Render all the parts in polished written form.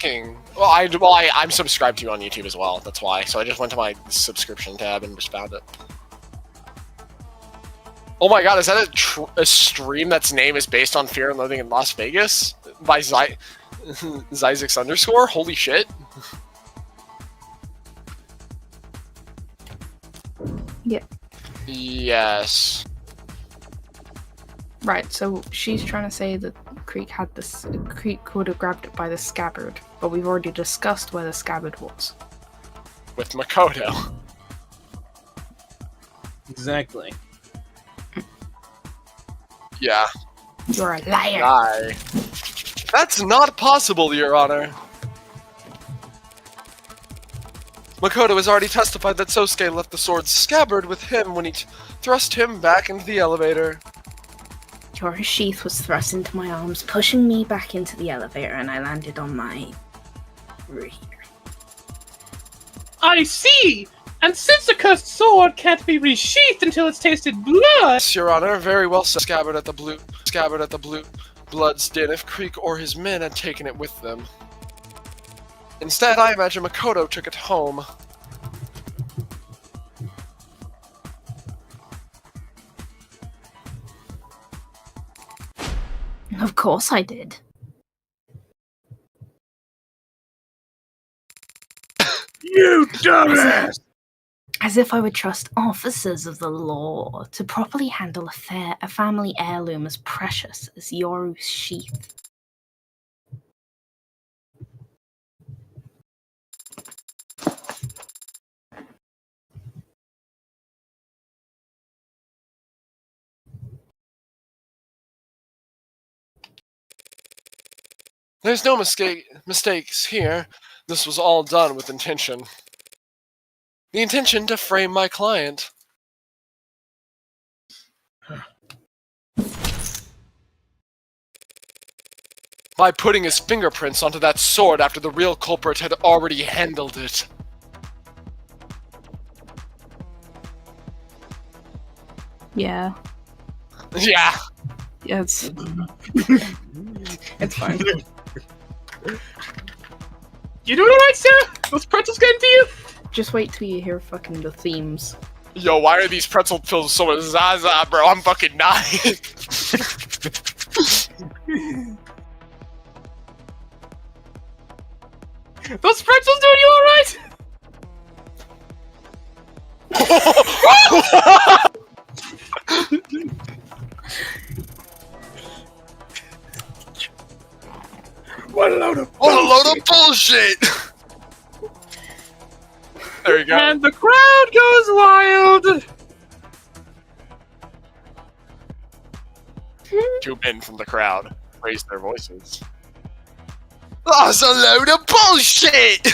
talking? Well, I'm subscribed to you on YouTube as well. That's why. So I just went to my subscription tab and just found it. Oh my god, is that a stream that's name is based on Fear and Loathing in Las Vegas? By Zyzix _? Holy shit. Yeah. Yes. Right, so she's trying to say that Creek would have grabbed it by the scabbard, but we've already discussed where the scabbard was. With Makoto. Exactly. Yeah. You're a liar. Lie. That's not possible, Your Honor. Makoto has already testified that Sosuke left the sword's scabbard with him when he thrust him back into the elevator. Your sheath was thrust into my arms, pushing me back into the elevator, and I landed on my rear. I see! And since the cursed sword can't be resheathed until it's tasted blood... Yes, Your Honor, very well said. Scabbard at the blue blood's den if Creek or his men had taken it with them. Instead, I imagine Makoto took it home. Of course I did. You dumbass! As if I would trust officers of the law to properly handle a family heirloom as precious as Yoru's sheath. There's no mistakes here. This was all done with intention. The intention to frame my client. By putting his fingerprints onto that sword after the real culprit had already handled it. Yeah. Yeah. Yeah, it's fine. You doing alright, Sarah? Those pretzels getting to you? Just wait till you hear fucking the themes. Yo, why are these pretzel pills so much Zaza, bro? I'm fucking dying. Those pretzels doing you alright? What a load of bullshit! There you go. And the crowd goes wild! Two men from the crowd raised their voices. That's a load of bullshit!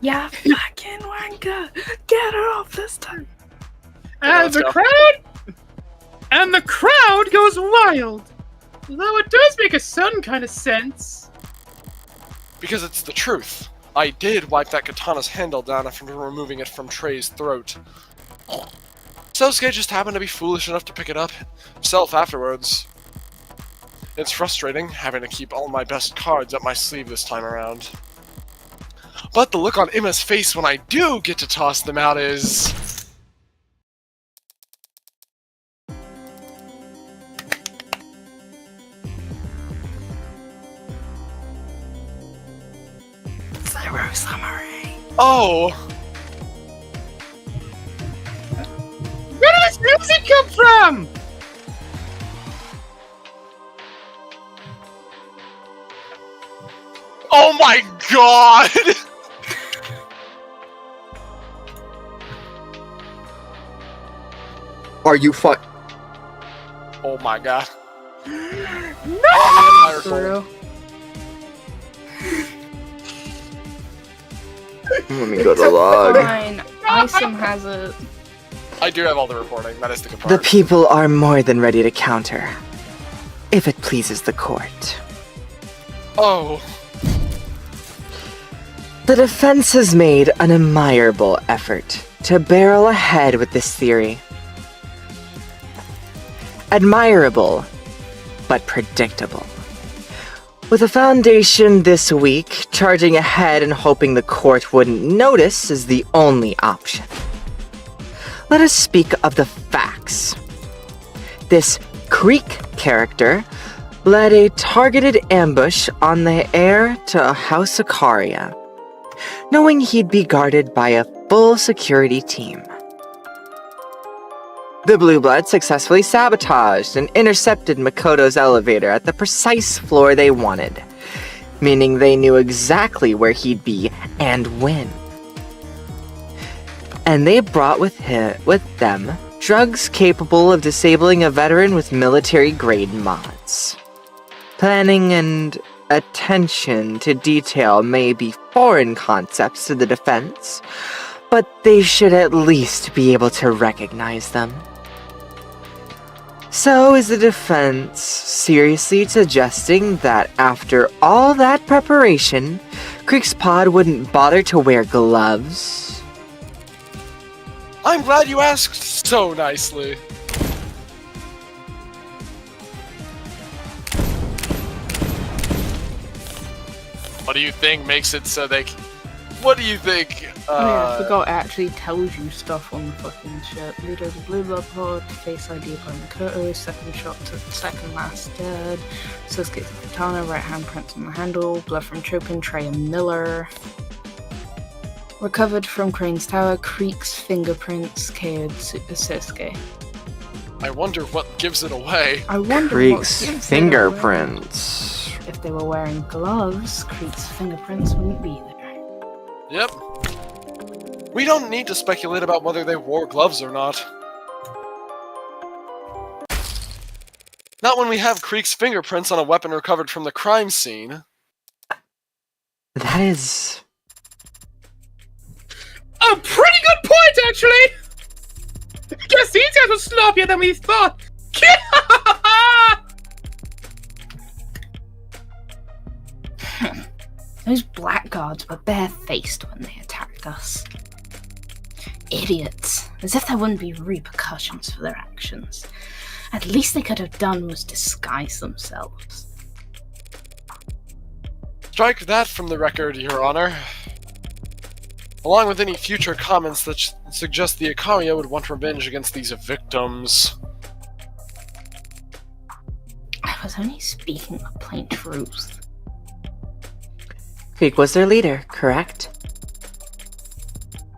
Yeah, fucking wanker! Get her off this time! And the crowd goes wild! Though it does make a certain kind of sense. Because it's the truth. I did wipe that katana's handle down after removing it from Trey's throat. Sosuke just happened to be foolish enough to pick it up himself afterwards. It's frustrating having to keep all my best cards up my sleeve this time around. But the look on Emma's face when I do get to toss them out is... Zero summary. Oh! Where did this music come from? Oh my god! Are you Oh my god. No! For real. Let me go to log. Fine. Isom has it. I do have all the reporting, that is the good part. The people are more than ready to counter, if it pleases the court. Oh. The defense has made an admirable effort to barrel ahead with this theory. Admirable, but predictable. With the Foundation this week, charging ahead and hoping the court wouldn't notice is the only option. Let us speak of the facts. This Creek character led a targeted ambush on the heir to House Icaria, knowing he'd be guarded by a full security team. The Blue Blood successfully sabotaged and intercepted Makoto's elevator at the precise floor they wanted, meaning they knew exactly where he'd be and when. And they brought with them drugs capable of disabling a veteran with military-grade mods. Planning and attention to detail may be foreign concepts to the defense, but they should at least be able to recognize them. So is the defense seriously suggesting that after all that preparation, Creek's pod wouldn't bother to wear gloves? I'm glad you asked so nicely. What do you think makes it so they... What do you think? Oh yeah, I forgot it actually tells you stuff on the fucking shit. Leader of the Blue Blood Pod, face ID by Makoto, second shot to second last dead, Sasuke's katana, right hand prints on the handle, blood from Chopin, Trey and Miller. Recovered from Crane's Tower, Creek's fingerprints, KO'd Sasuke. I wonder what gives it away. I wonder Creek's what gives it fingerprints. away. If they were wearing gloves, Creek's fingerprints wouldn't be there. Yep. We don't need to speculate about whether they wore gloves or not. Not when we have Creek's fingerprints on a weapon recovered from the crime scene. That is... A pretty good point, actually! Guess these guys were sloppier than we thought! Those blackguards were barefaced when they attacked us. Idiots. As if there wouldn't be repercussions for their actions. At least they could have done was disguise themselves. Strike that from the record, Your Honor. Along with any future comments that suggest the Icaria would want revenge against these victims. I was only speaking the plain truth. Creek was their leader, correct?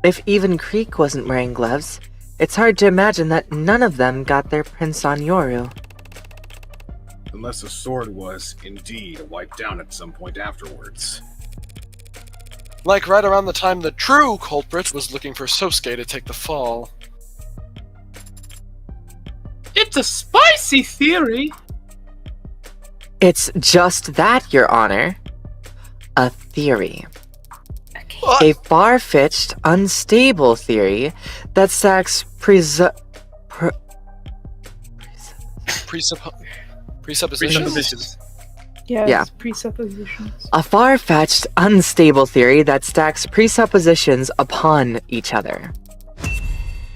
If even Creek wasn't wearing gloves, it's hard to imagine that none of them got their prints on Yoru. Unless the sword was, indeed, wiped down at some point afterwards. Like right around the time the true culprit was looking for Sosuke to take the fall. It's a spicy theory! It's just that, Your Honor. A theory. Okay. A far-fetched, unstable theory that stacks presuppositions? Yeah. It's presuppositions. A far-fetched, unstable theory that stacks presuppositions upon each other.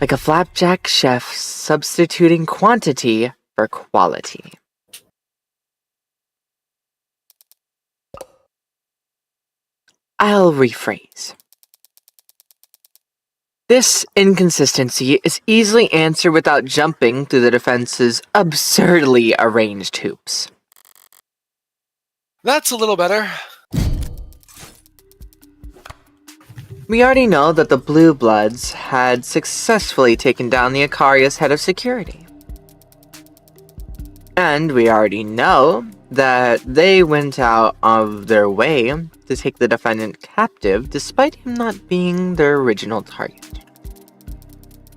Like a flapjack chef substituting quantity for quality. I'll rephrase. This inconsistency is easily answered without jumping through the defense's absurdly arranged hoops. That's a little better. We already know that the Blue Bloods had successfully taken down the Icaria's head of security. And we already know that they went out of their way to take the defendant captive despite him not being their original target.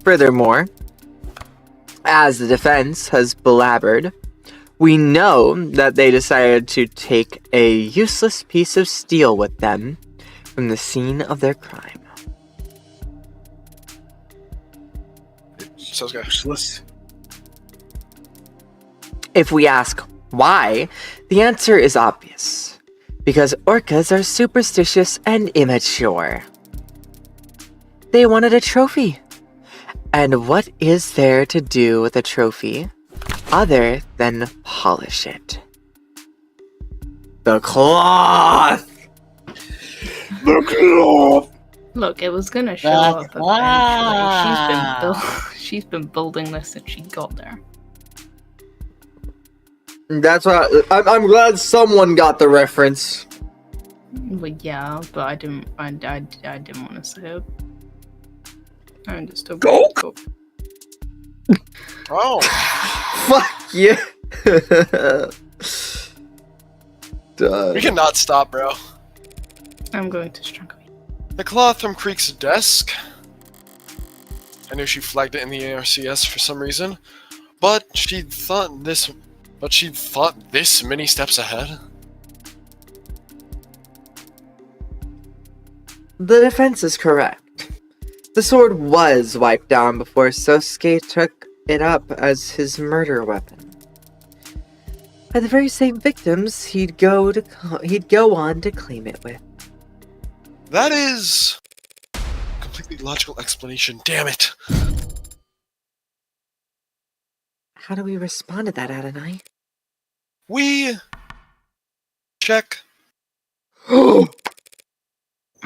Furthermore, as the defense has blabbered, we know that they decided to take a useless piece of steel with them from the scene of their crime. Sosuke. Useless. If we ask why, the answer is obvious. Because orcas are superstitious and immature. They wanted a trophy. And what is there to do with a trophy other than polish it? The cloth! The cloth! Look, it was gonna show That's up eventually. She's been building this since she got there. That's what I'm glad someone got the reference. Well, yeah, but I didn't want to say it. I just don't Go! Oh, Fuck you. Duh. we cannot stop, bro. I'm going to strangle you. The cloth from Creek's desk. I knew she flagged it in the ARCS for some reason, but she'd thought this many steps ahead. The defense is correct. The sword was wiped down before Sosuke took it up as his murder weapon. By the very same victims he'd go on to claim it with. That is a completely logical explanation. Damn it! How do we respond to that, Adonai? We check.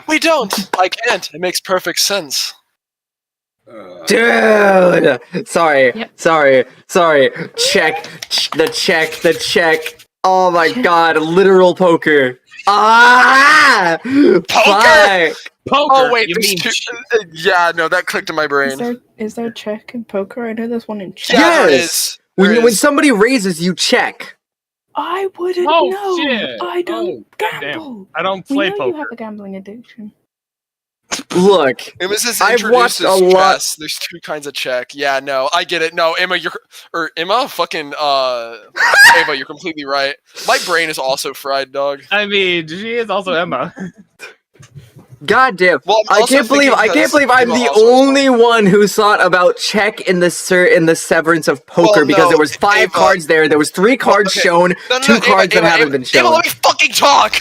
We don't. I can't. It makes perfect sense. Dude! Sorry, Yep. sorry. Check. The check. Oh my god, literal poker. Ah! Fuck! Poker! Oh wait, you there's mean two. Yeah, no, that clicked in my brain. Is there check in poker? I know there's one in check. Yeah, there Yes! is. There When is. somebody raises, you check. I wouldn't Oh, know. shit. I don't Oh, damn. gamble. I don't We play know you poker. have a gambling addiction. Look, It was just I've introduced watched as a lot- chess. There's two kinds of check. Yeah, no, I get it. No, Emma, fucking Ava, you're completely right. My brain is also fried, dog. I mean, she is also Emma. goddamn. Well, I'm I also can't believe thinking I'm because the Emma also has only one who thought about check in the severance of poker Well, because no, there was 5 Ava- cards there. There was 3 cards okay. shown, No, 2 cards that haven't been Emma, shown. let me fucking talk.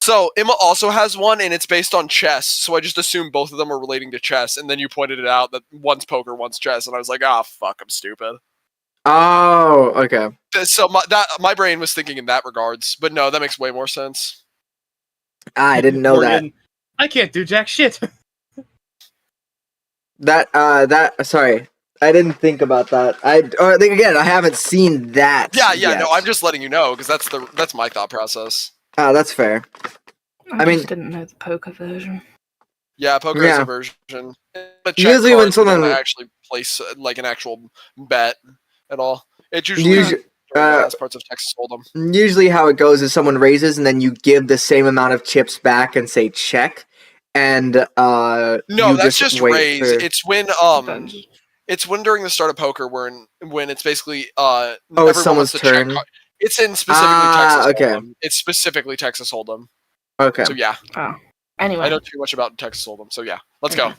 So Emma also has one, and it's based on chess. So I just assumed both of them are relating to chess, and then you pointed it out that one's poker, one's chess, and I was like, ah, fuck, I'm stupid. Oh, okay. So my brain was thinking in that regards, but no, that makes way more sense. I didn't know that. Morgan, I can't do jack shit. Sorry. I didn't think about that. Again, I haven't seen that. Yeah, yet. no, I'm just letting you know because that's my thought process. Oh, that's fair. I mean- just didn't know the poker version. Yeah, poker is Yeah. a version. But Usually when someone- actually place like an actual bet at all, it's usually Usu- last parts of Texas Hold'em. Usually how it goes is someone raises and then you give the same amount of chips back and say check. And No, you that's just wait raise. for- It's when it's when during the start of poker when it's basically it's everyone someone's wants to check turn. It's in specifically Texas okay. Hold'em. It's specifically Texas Hold'em. Okay. So yeah, Anyway. I know too much about Texas Hold'em. So yeah, let's go.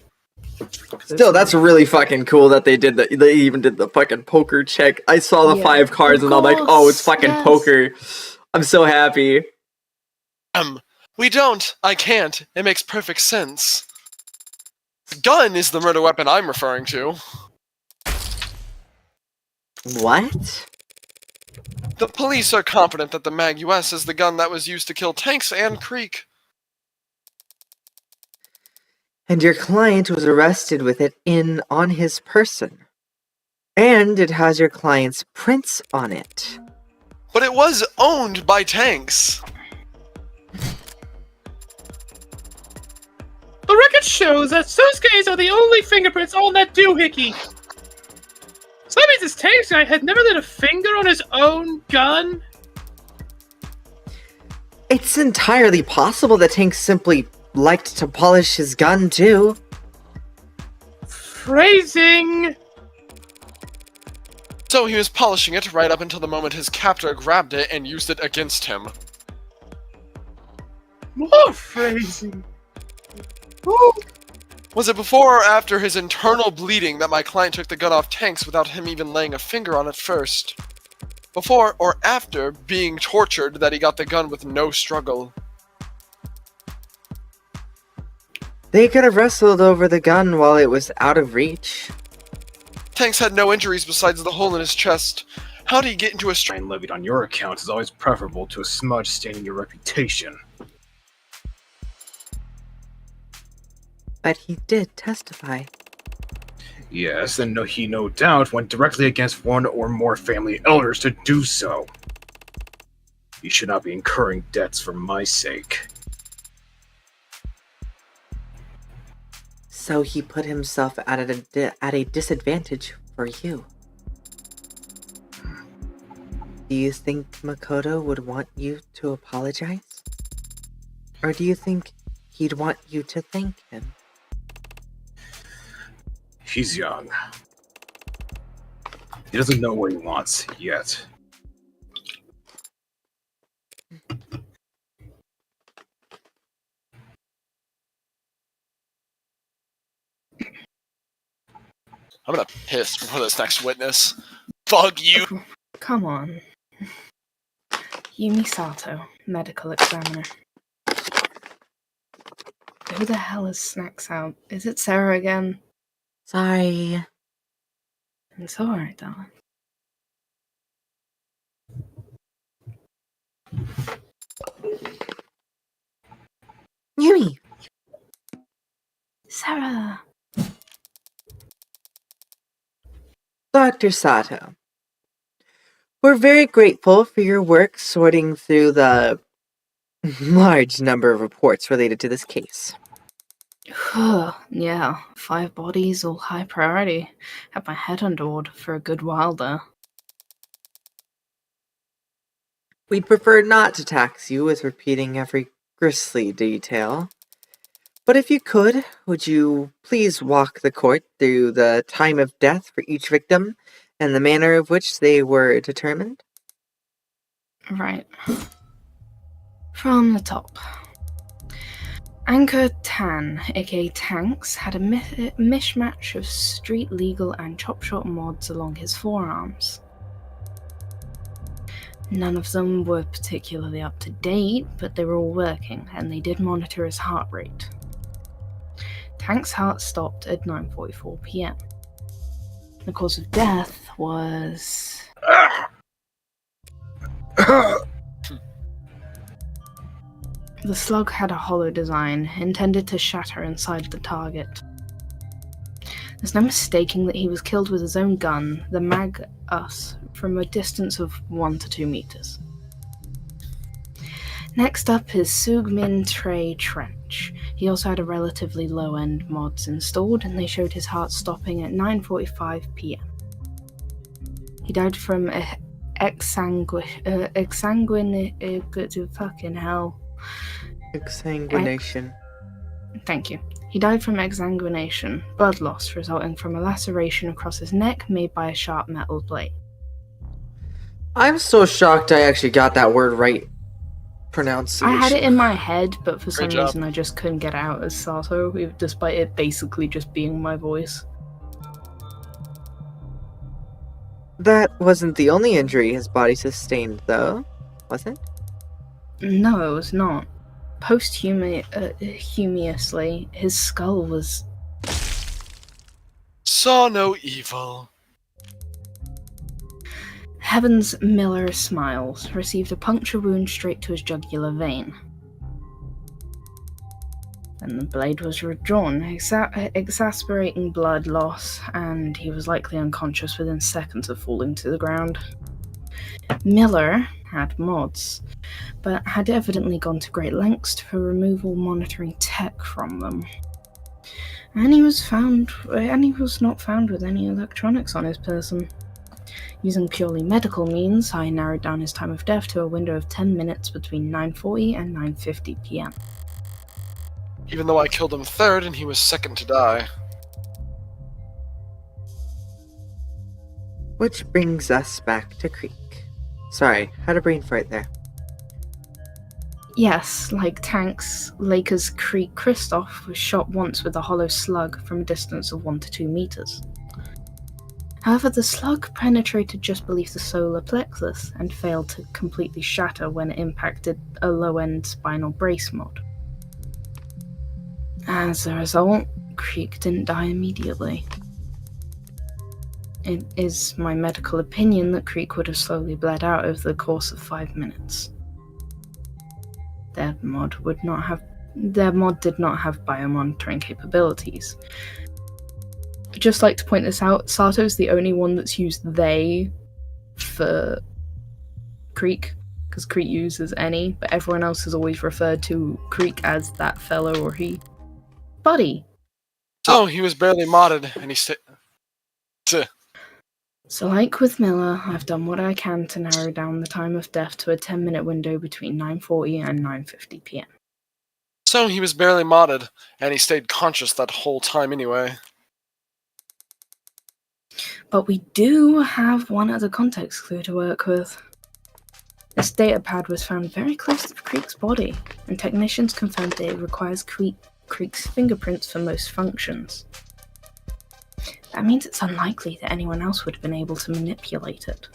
Still, that's really fucking cool that they did that. They even did the fucking poker check. I saw the Yeah. 5 cards Of and I'm like, oh, it's course, fucking yes. poker. I'm so happy. We don't. I can't. It makes perfect sense. Gun is the murder weapon I'm referring to. What? The police are confident that the Mag US is the gun that was used to kill Tanks and Creek. And your client was arrested with it on his person. And it has your client's prints on it. But it was owned by Tanks. The record shows that Sosuke's are the only fingerprints on that doohickey. So that means this Tanks guy had never laid a finger on his own gun? It's entirely possible that Tank simply liked to polish his gun too. Phrasing! So he was polishing it right up until the moment his captor grabbed it and used it against him. More phrasing! Was it before or after his internal bleeding that my client took the gun off Tanks without him even laying a finger on it first? Before or after being tortured that he got the gun with no struggle? They could have wrestled over the gun while it was out of reach. Tanks had no injuries besides the hole in his chest. How do you get into a Fine levied on your account is always preferable to a smudge staining your reputation. But he did testify. Yes, and he no doubt went directly against one or more family elders to do so. You should not be incurring debts for my sake. So he put himself at a disadvantage for you. Do you think Makoto would want you to apologize? Or do you think he'd want you to thank him? He's young. He doesn't know what he wants yet. I'm gonna piss before this next witness. Fuck you! Come on. Yumi Sato, medical examiner. Who the hell is Snacks out? Is it Sarah again? Sorry. It's alright, darling. Yumi! Sarah. Dr. Sato. We're very grateful for your work sorting through the large number of reports related to this case. Yeah, 5 bodies, all high priority. Had my head underwater for a good while there. We'd prefer not to tax you with repeating every grisly detail. But if you could, would you please walk the court through the time of death for each victim and the manner of which they were determined? Right. From the top. Anchor Tan, aka Tanks, had a mishmash of street legal and chop shop mods along his forearms. None of them were particularly up to date, but they were all working, and they did monitor his heart rate. Tank's heart stopped at 9:44 p.m. The cause of death was... The slug had a hollow design, intended to shatter inside the target. There's no mistaking that he was killed with his own gun, the Mag-Us, from a distance of 1 to 2 meters. Next up is Sugmin Tray Trench. He also had a relatively low-end mods installed, and they showed his heart stopping at 9:45 p.m. He died from fucking hell. Exsanguination. Thank you. He died from exsanguination, blood loss resulting from a laceration across his neck made by a sharp metal blade. I'm so shocked I actually got that word right. Pronunciation. I had it in my head, but for some Great job. reason I just couldn't get it out as Sato, despite it basically just being my voice. That wasn't the only injury his body sustained, though, was it? No, it was not. Posthumously, his skull was... Saw no evil. Heavens Miller smiles, received a puncture wound straight to his jugular vein. Then the blade was withdrawn, exasperating blood loss, and he was likely unconscious within seconds of falling to the ground. Miller had mods, but had evidently gone to great lengths for removal monitoring tech from them. And he was not found with any electronics on his person. Using purely medical means, I narrowed down his time of death to a window of 10 minutes between 9:40 and 9:50 p.m. Even though I killed him third and he was second to die. Which brings us back to Creek. Sorry, had a brain fart there. Yes, like Tanks, Lakers Creek Christoph was shot once with a hollow slug from a distance of 1 to 2 meters. However, the slug penetrated just beneath the solar plexus and failed to completely shatter when it impacted a low-end spinal brace mod. As a result, Creek didn't die immediately. It is my medical opinion that Creek would have slowly bled out over the course of 5 minutes. Their mod did not have biomonitoring capabilities. I'd just like to point this out, Sato's the only one that's used they for Creek, because Creek uses any, but everyone else has always referred to Creek as that fellow or he. Buddy! So he was barely modded, and he So like with Miller, I've done what I can to narrow down the time of death to a 10-minute window between 9:40 and 9:50 p.m. So he was barely modded, and he stayed conscious that whole time anyway. But we do have one other context clue to work with. This data pad was found very close to Creek's body, and technicians confirmed that it requires Creek's fingerprints for most functions. That means it's unlikely that anyone else would have been able to manipulate it.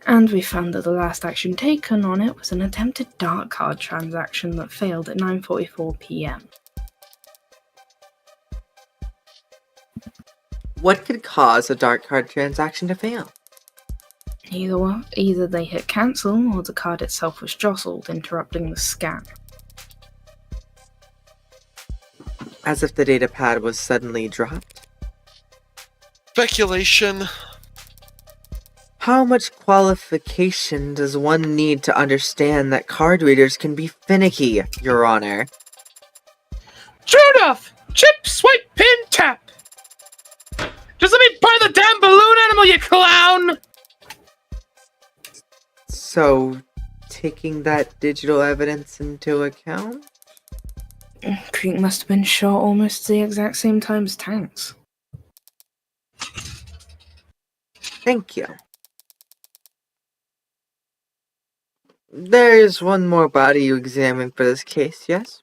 And we found that the last action taken on it was an attempted dark card transaction that failed at 9:44 p.m. What could cause a dark card transaction to fail? Either they hit cancel or the card itself was jostled, interrupting the scan. As if the data pad was suddenly dropped? Speculation. How much qualification does one need to understand that card readers can be finicky, Your Honor? True enough! Chip, swipe, pin, tap! Just let me buy the damn balloon animal, you clown! So, taking that digital evidence into account? Creek must have been shot almost the exact same time as Tanks. Thank you. There is one more body you examined for this case, yes?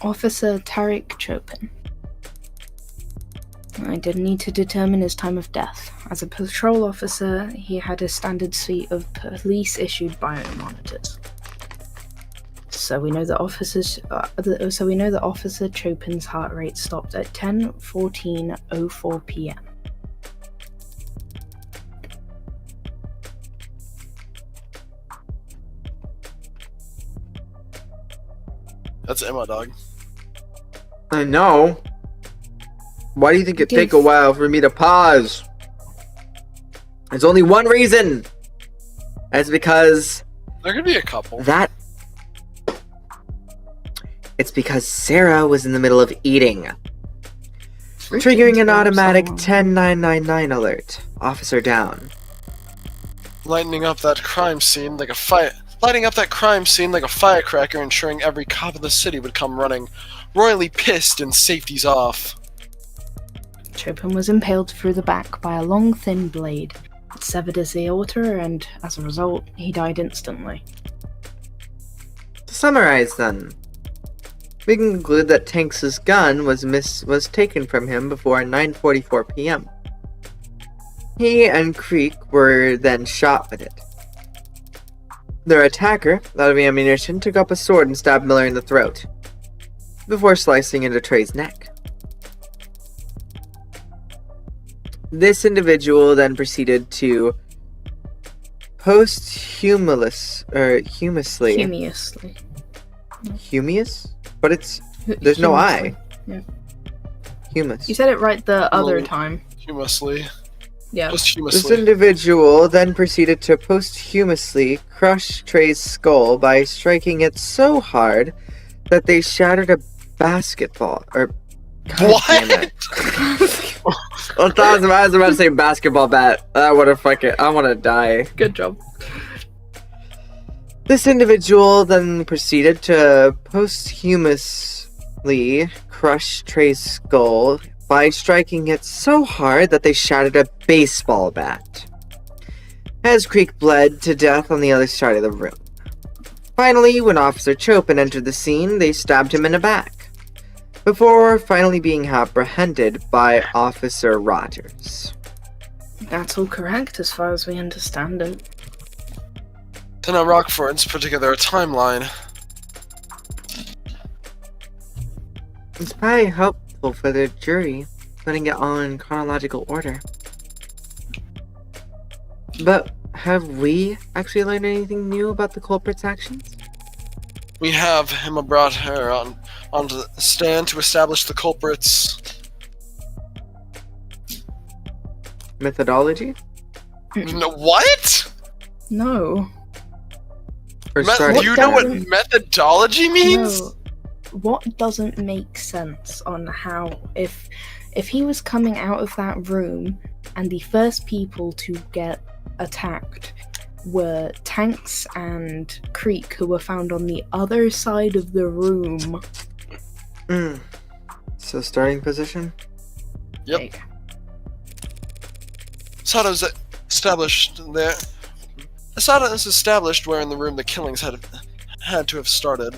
Officer Tariq Chopin. I did need to determine his time of death. As a patrol officer, he had a standard suite of police-issued biomonitors. So we know that Officer Chopin's heart rate stopped at 10:14:04 p.m. That's Emma, dog. I know. Why do you think it'd take a while for me to pause? There's only one reason. That's because There could be a couple. it's because Sarah was in the middle of eating. Triggering an automatic 10999 alert. Officer down. Lighting up that crime scene like a firecracker, ensuring every cop in the city would come running, royally pissed and safety's off. Chopin was impaled through the back by a long, thin blade. It severed his aorta, and as a result, he died instantly. To summarize then, we can conclude that Tanks' gun was taken from him before 9:44 p.m. He and Creek were then shot with it. Their attacker, out of ammunition, took up a sword and stabbed Miller in the throat, before slicing into Trey's neck. This individual then proceeded to humously. Humeus? But there's no I. Yeah. Humus. You said it right the other time. Humously. Yeah. This Posthumously. individual then proceeded to posthumously crush Trey's skull by striking it so hard that they shattered a basketball. God damn it. I was about to say basketball bat. I wanna die. Good job. This individual then proceeded to posthumously crush Trey's skull by striking it so hard that they shattered a baseball bat, as Creek bled to death on the other side of the room. Finally, when Officer Chopin entered the scene, they stabbed him in the back, before finally being apprehended by Officer Rogers. That's all correct as far as we understand it. Then at Rockford's put together a timeline. It's probably helpful for the jury, putting it all in chronological order. But have we actually learned anything new about the culprit's actions? We have Emma brought her onto the stand to establish the culprits. Methodology? No, what? No. Or Do starting you know what doesn't- methodology means? No. What doesn't make sense on how if he was coming out of that room and the first people to get attacked were Tanks and Creek, who were found on the other side of the room. So starting position? Yep. There you go. Asada is established there. Asada is established where in the room the killings had to have started.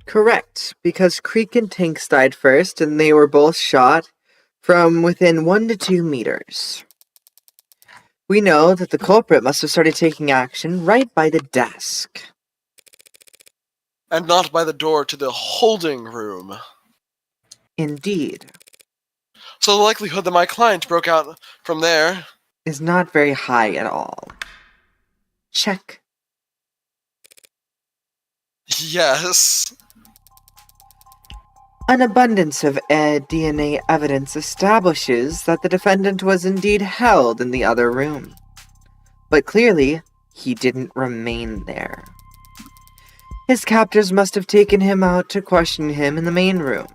Correct, because Creek and Tinks died first, and they were both shot from within 1 to 2 meters. We know that the culprit must have started taking action right by the desk. And not by the door to the holding room. Indeed, So the likelihood that my client broke out from there. is not very high at all. Check. Yes. An abundance of DNA evidence establishes that the defendant was indeed held in the other room. But clearly, he didn't remain there. His captors must have taken him out to question him in the main room,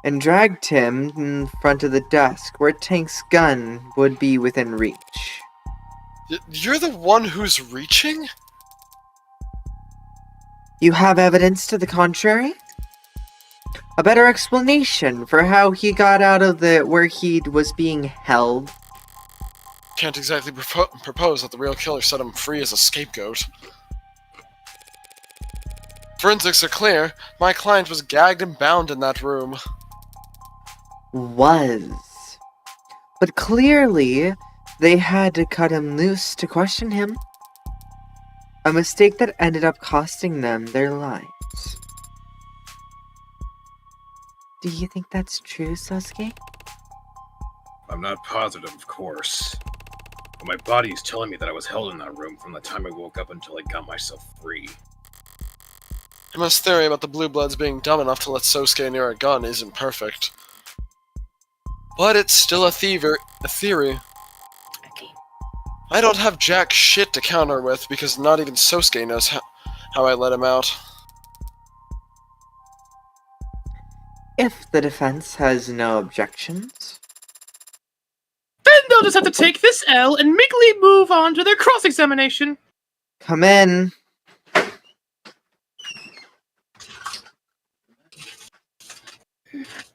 and dragged him in front of the desk where Tank's gun would be within reach. You're the one who's reaching? You have evidence to the contrary? A better explanation for how he got out of where he was being held? Can't exactly propose that the real killer set him free as a scapegoat. Forensics are clear. My client was gagged and bound in that room. Was. But clearly, they had to cut him loose to question him. A mistake that ended up costing them their lives. Do you think that's true, Sasuke? I'm not positive, of course. But my body is telling me that I was held in that room from the time I woke up until I got myself free. Emma's theory about the Blue Bloods being dumb enough to let Sosuke near a gun isn't perfect. But it's still a theory. Okay. I don't have jack shit to counter with because not even Sosuke knows how I let him out. If the defense has no objections. Then they'll just have to take this L and meekly move on to their cross-examination. Come in.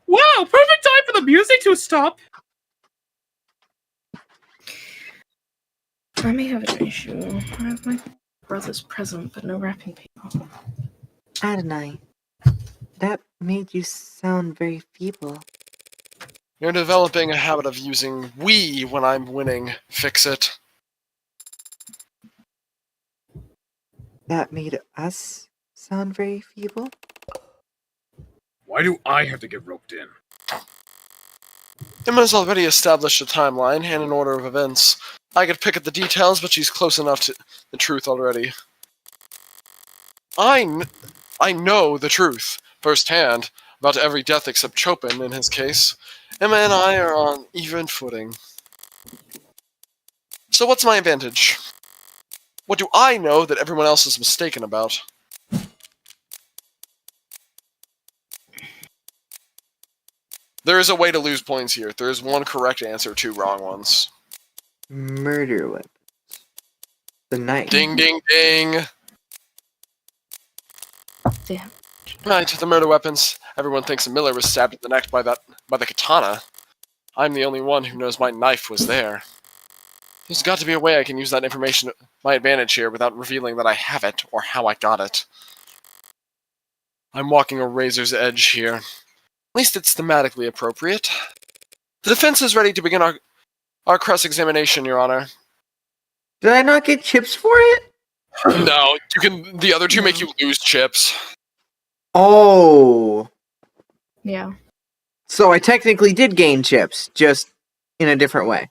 Wow, perfect time for the music to stop. I may have an issue. I have my brother's present, but no wrapping paper. Adonai. That made you sound very feeble. You're developing a habit of using we when I'm winning. Fix it. That made us sound very feeble? Why do I have to get roped in? Emma's already established a timeline and an order of events. I could pick at the details, but she's close enough to the truth already. I know the truth, firsthand, about every death except Chopin in his case. Emma and I are on even footing. So what's my advantage? What do I know that everyone else is mistaken about? There is a way to lose points here. There is one correct answer, 2 wrong ones. Murder weapons. The knife. Ding, ding, ding! Damn. Right, the murder weapons. Everyone thinks Miller was stabbed in the neck by the katana. I'm the only one who knows my knife was there. There's got to be a way I can use that information to my advantage here without revealing that I have it or how I got it. I'm walking a razor's edge here. At least it's thematically appropriate. The defense is ready to begin our cross-examination, Your Honor. Did I not get chips for it? No, the other two make you lose chips. Oh, Yeah. so I technically did gain chips, just in a different way.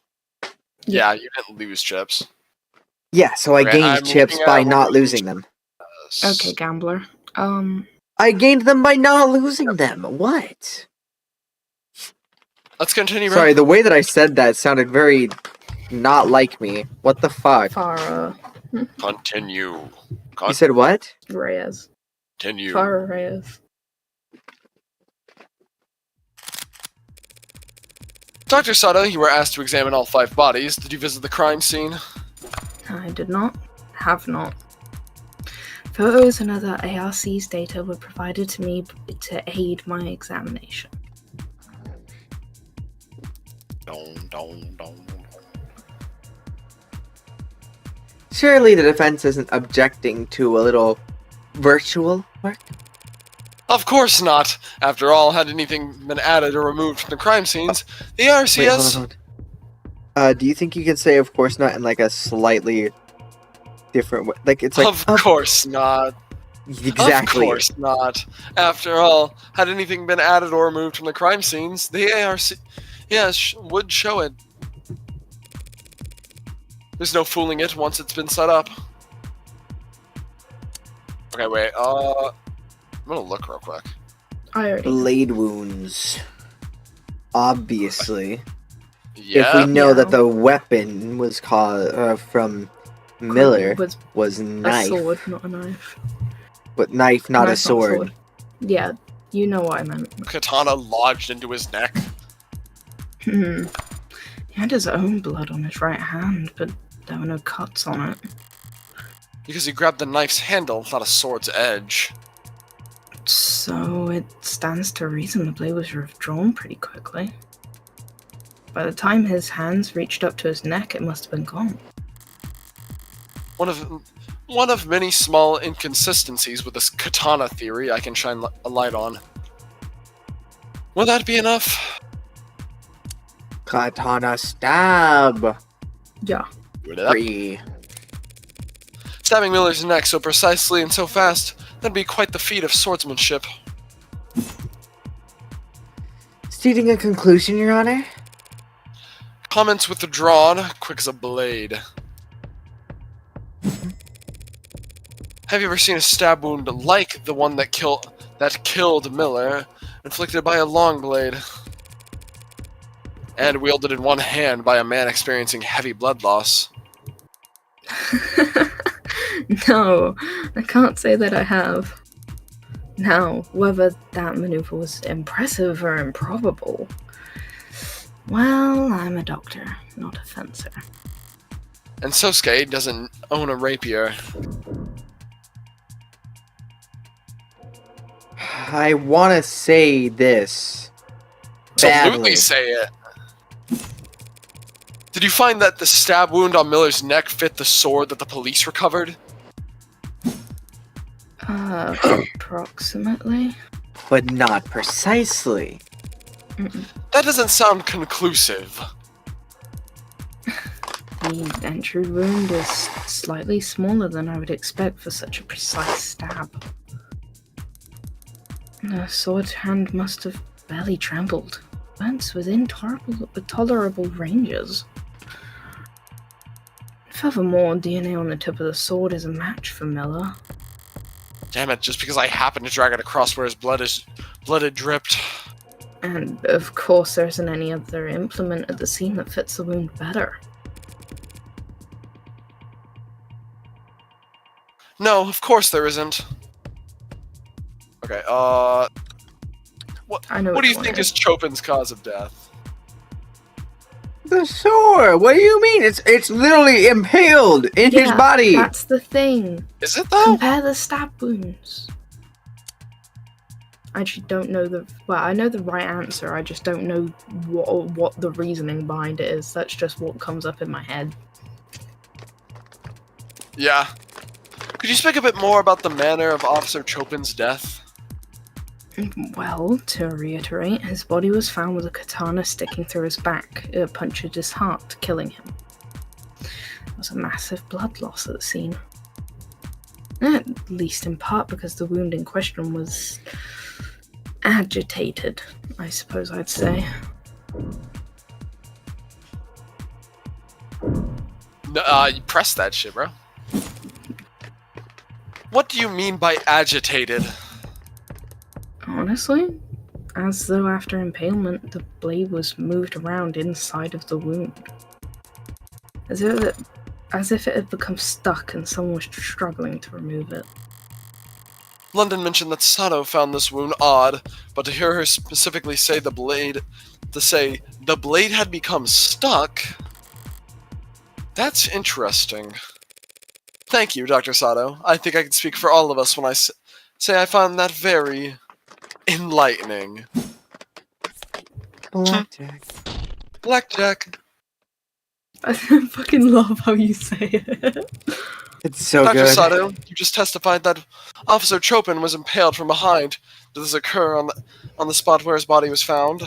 Yeah, you didn't lose chips. Yeah, so I Okay, gained I'm chips looking at by what not we losing them. Okay, gambler. I gained them by not losing them. What? Let's continue, bro. Sorry, the way that I said that sounded very not like me. What the fuck? Farah Continue. You said what? Reyes. Continue. Farah Reyes. Dr. Sada, you were asked to examine all 5 bodies. Did you visit the crime scene? I did not. Have not. Photos and other ARC's data were provided to me to aid my examination. Surely the defense isn't objecting to a little virtual work? Of course not. After all, had anything been added or removed from the crime scenes, the ARCS... Wait, hold on. Do you think you can say "of course not" in like a slightly different way? Like it's like Of course not. exactly. Of course not. After all, had anything been added or removed from the crime scenes, the ARC... Yes, would show it. There's no fooling it once it's been set up. Okay, wait, I'm gonna look real quick. I already. Blade wounds. Obviously. Yeah. If we know Yeah. that the weapon was from Miller was A knife, sword, not a knife. but knife, not a Knife, sword. Yeah, you know what I meant. Katana lodged into his neck. He had his own blood on his right hand, but there were no cuts on it. Because he grabbed the knife's handle, not a sword's edge. So it stands to reason the blade was withdrawn pretty quickly. By the time his hands reached up to his neck, it must have been gone. One of many small inconsistencies with this katana theory I can shine a light on. Will that be enough? Katana stab. Yeah. Free. Stabbing Miller's neck so precisely and so fast, that'd be quite the feat of swordsmanship. Stating a conclusion, Your Honor? Comments withdrawn, quick as a blade. Have you ever seen a stab wound like the one that killed Miller, inflicted by a long blade, and wielded in one hand by a man experiencing heavy blood loss? No, I can't say that I have. Now, whether that maneuver was impressive or improbable, well, I'm a doctor, not a fencer. And Sosuke doesn't own a rapier. I want to say this. Badly. Absolutely say it. Did you find that the stab wound on Miller's neck fit the sword that the police recovered? Approximately. But not precisely. That doesn't sound conclusive. The entry wound is slightly smaller than I would expect for such a precise stab. The sword hand must have barely trembled. Went within tolerable ranges. Furthermore, DNA on the tip of the sword is a match for Miller. Damn it, just because I happened to drag it across where his blood had dripped. And of course there isn't any other implement at the scene that fits the wound better. No, of course there isn't. Okay, what do you think is Chopin's cause of death? The sword. What do you mean? It's literally impaled in his body. That's the thing. Is it though? Compare the stab wounds. I actually don't know I know the right answer, I just don't know what the reasoning behind it is. That's just what comes up in my head. Yeah. Could you speak a bit more about the manner of Officer Chopin's death? Well, to reiterate, his body was found with a katana sticking through his back. It punctured his heart, killing him. There was a massive blood loss at the scene. At least in part because the wound in question was agitated, I suppose I'd say. No, you press that shit, bro. What do you mean by agitated? Honestly, as though after impalement, the blade was moved around inside of the wound. As if it had become stuck and someone was struggling to remove it. London mentioned that Sato found this wound odd, but to hear her specifically say the blade had become stuck, that's interesting. Thank you, Dr. Sato. I think I can speak for all of us when I say I found that very enlightening. Blackjack. Blackjack. I fucking love how you say it. It's so Dr. good. Sato, you just testified that Officer Chopin was impaled from behind. Did this occur on the spot where his body was found?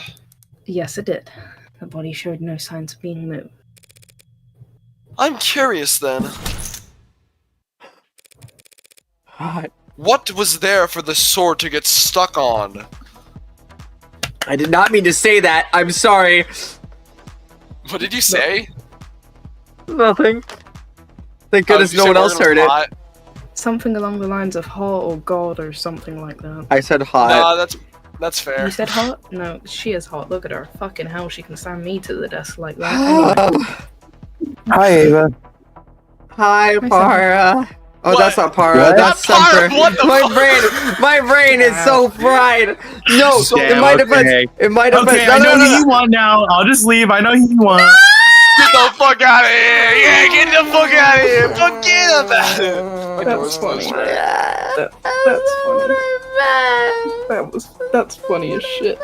Yes, it did. The body showed no signs of being moved. I'm curious then. God. What was there for the sword to get stuck on? I did not mean to say that. I'm sorry. What did you say? Nothing. Thank goodness no one else heard it. Something along the lines of hot or god or something like that. I said hot. Nah, that's fair. You said hot? No, she is hot. Look at her. Fucking hell, she can stand me to the desk like that. Anyway. Hi, Ava. Hi, Para. Oh, What? that's not Para. What? That's Not Para, Sumter. what the My brain is so fried. No, in my defense, in my defense. Okay, No, I know no, who no, you want now. I'll just leave. I know who you want. Get the fuck out of here! Yeah, get the fuck out of here! Forget about it! My door's closed, right? That's funny as shit.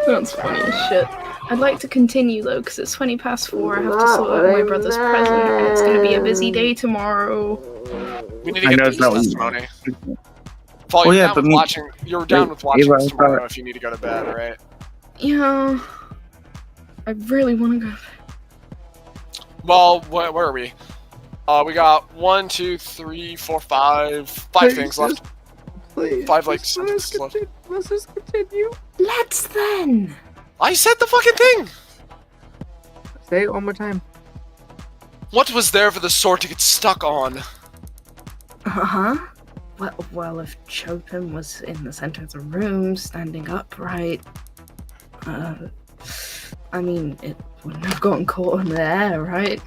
That's funny as shit. I'd like to continue though, because it's 20 past 4. I have to sort out my brother's present, and it's gonna be a busy day tomorrow. We need to I get know this it's not what you- testimony. Paul, Well, you're yeah, down but with me- watching. You're down with watching Ava, this I tomorrow thought- if you need to go to bed, right? Yeah, I really want to go. Well, where are we? We got 1, 2, 3, 4, 5 things left. Please. 5 like Let's just sentences left. continue. Let's just continue. Let's then. I said the fucking thing. Say it one more time. What was there for the sword to get stuck on? Uh-huh. Well, if Chopin was in the center of the room, standing upright, I mean, it wouldn't have gotten caught in the air, right?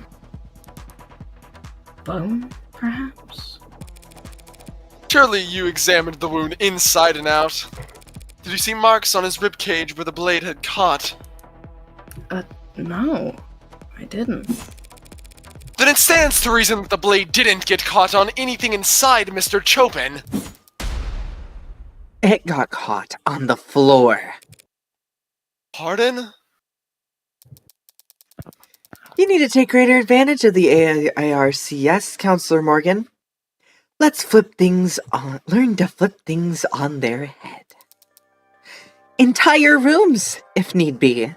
Bone, perhaps? Surely you examined the wound inside and out. Did you see marks on his rib cage where the blade had caught? No, I didn't. Then it stands to reason that the blade didn't get caught on anything inside Mr. Chopin. It got caught on the floor. Pardon? You need to take greater advantage of the AIRCS, Counselor Morgan. Let's flip things on. Learn to flip things on their head. Entire rooms, if need be.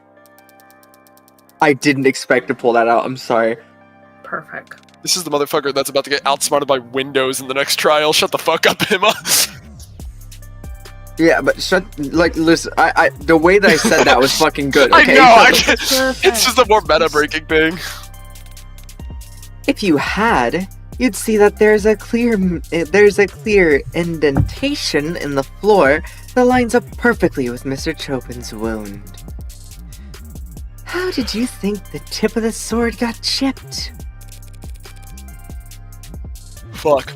I didn't expect to pull that out. I'm sorry. Perfect. This is the motherfucker that's about to get outsmarted by Windows in the next trial. Shut the fuck up, Emma. Yeah, but listen, I the way that I said that was fucking good, okay? I know, Perfect. it's just a more meta-breaking thing. If you had, you'd see that there's a clear indentation in the floor that lines up perfectly with Mr. Chopin's wound. How did you think the tip of the sword got chipped? Fuck.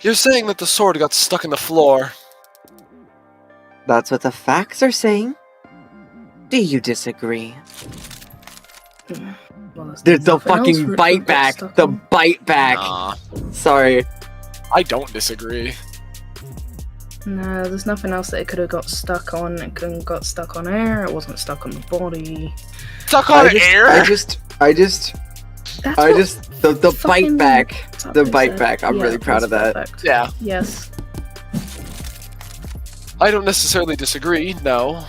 You're saying that the sword got stuck in the floor. That's what the facts are saying. Do you disagree? Well, There's the nothing else fucking Richard bite got back. stuck The on. bite back. Nah, Sorry. I don't disagree. No, there's nothing else that it could have got stuck on. It couldn't got stuck on air. It wasn't stuck on the body. Stuck on air? That's the what bite fucking back. The Tucker bite said. back. I'm Yeah, really proud of that. perfect. Yeah. Yes. I don't necessarily disagree, no.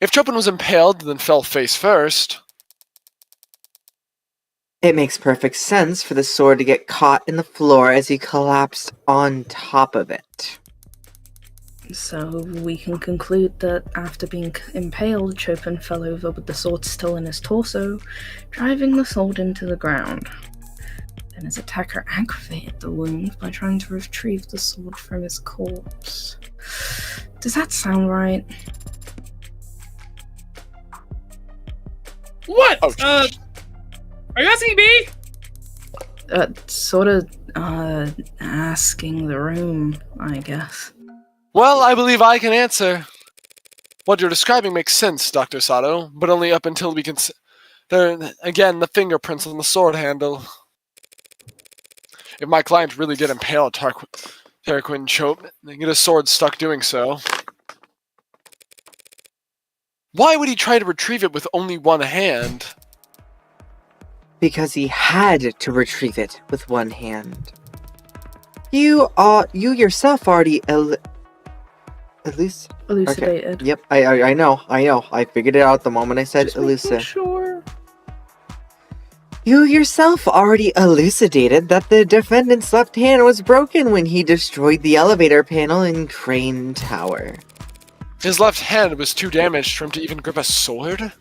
If Chopin was impaled, then fell face first. It makes perfect sense for the sword to get caught in the floor as he collapsed on top of it. So we can conclude that after being impaled, Chopin fell over with the sword still in his torso, driving the sword into the ground. Then his attacker aggravated the wound by trying to retrieve the sword from his corpse. Does that sound right? What? Oh, Are you asking me? Sort of, asking the room, I guess. Well, I believe I can answer. What you're describing makes sense, Dr. Sato, but only up until we can... again, the fingerprints on the sword handle. If my client really did impale Tarquin Chope, and get his sword stuck doing so, why would he try to retrieve it with only one hand? Because he had to retrieve it with one hand. You yourself already Elucidated. Okay. Yep, I know. I figured it out the moment I said Just making elucidate. sure. You yourself already elucidated that the defendant's left hand was broken when he destroyed the elevator panel in Crane Tower. His left hand was too damaged for him to even grip a sword?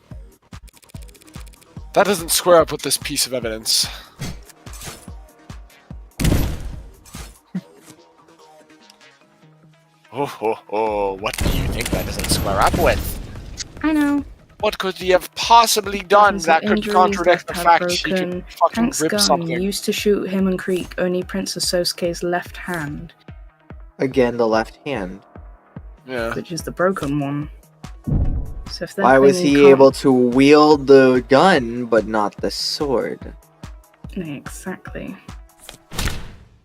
That doesn't square up with this piece of evidence. What do you think that doesn't square up with? I know. What could he have possibly done Because that of could injuries, contradict the left hand fact he broken. could fucking Hank's grip gun something? used to shoot him and Creek only Princess Sosuke's left hand, Again, the left hand. Yeah. which is the broken one. So if they're Why was claiming he can't- able to wield the gun, but not the sword? Exactly.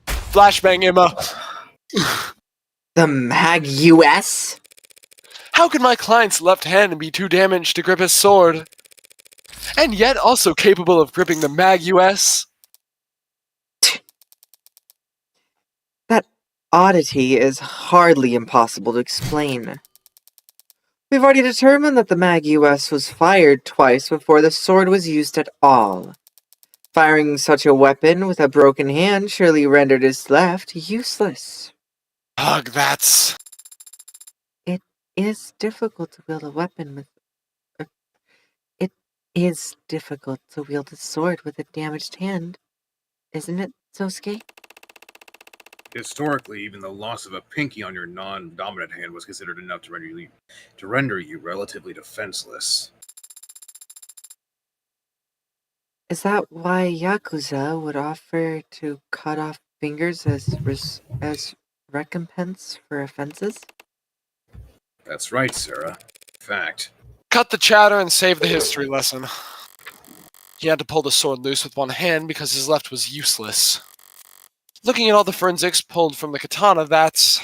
Flashbang Emma. The Mag US? How could my client's left hand be too damaged to grip his sword? And yet also capable of gripping the Mag US? That oddity is hardly impossible to explain. We've already determined that the Mag US was fired twice before the sword was used at all. Firing such a weapon with a broken hand surely rendered his left useless. Ugh, that's... It is difficult to wield a weapon with... It is difficult to wield a sword with a damaged hand, isn't it, Sosuke? Historically, even the loss of a pinky on your non-dominant hand was considered enough to render you relatively defenseless. Is that why Yakuza would offer to cut off fingers as recompense for offenses? That's right, Sarah. In fact, Cut the chatter and save the history lesson. He had to pull the sword loose with one hand because his left was useless. Looking at all the forensics pulled from the katana, that's...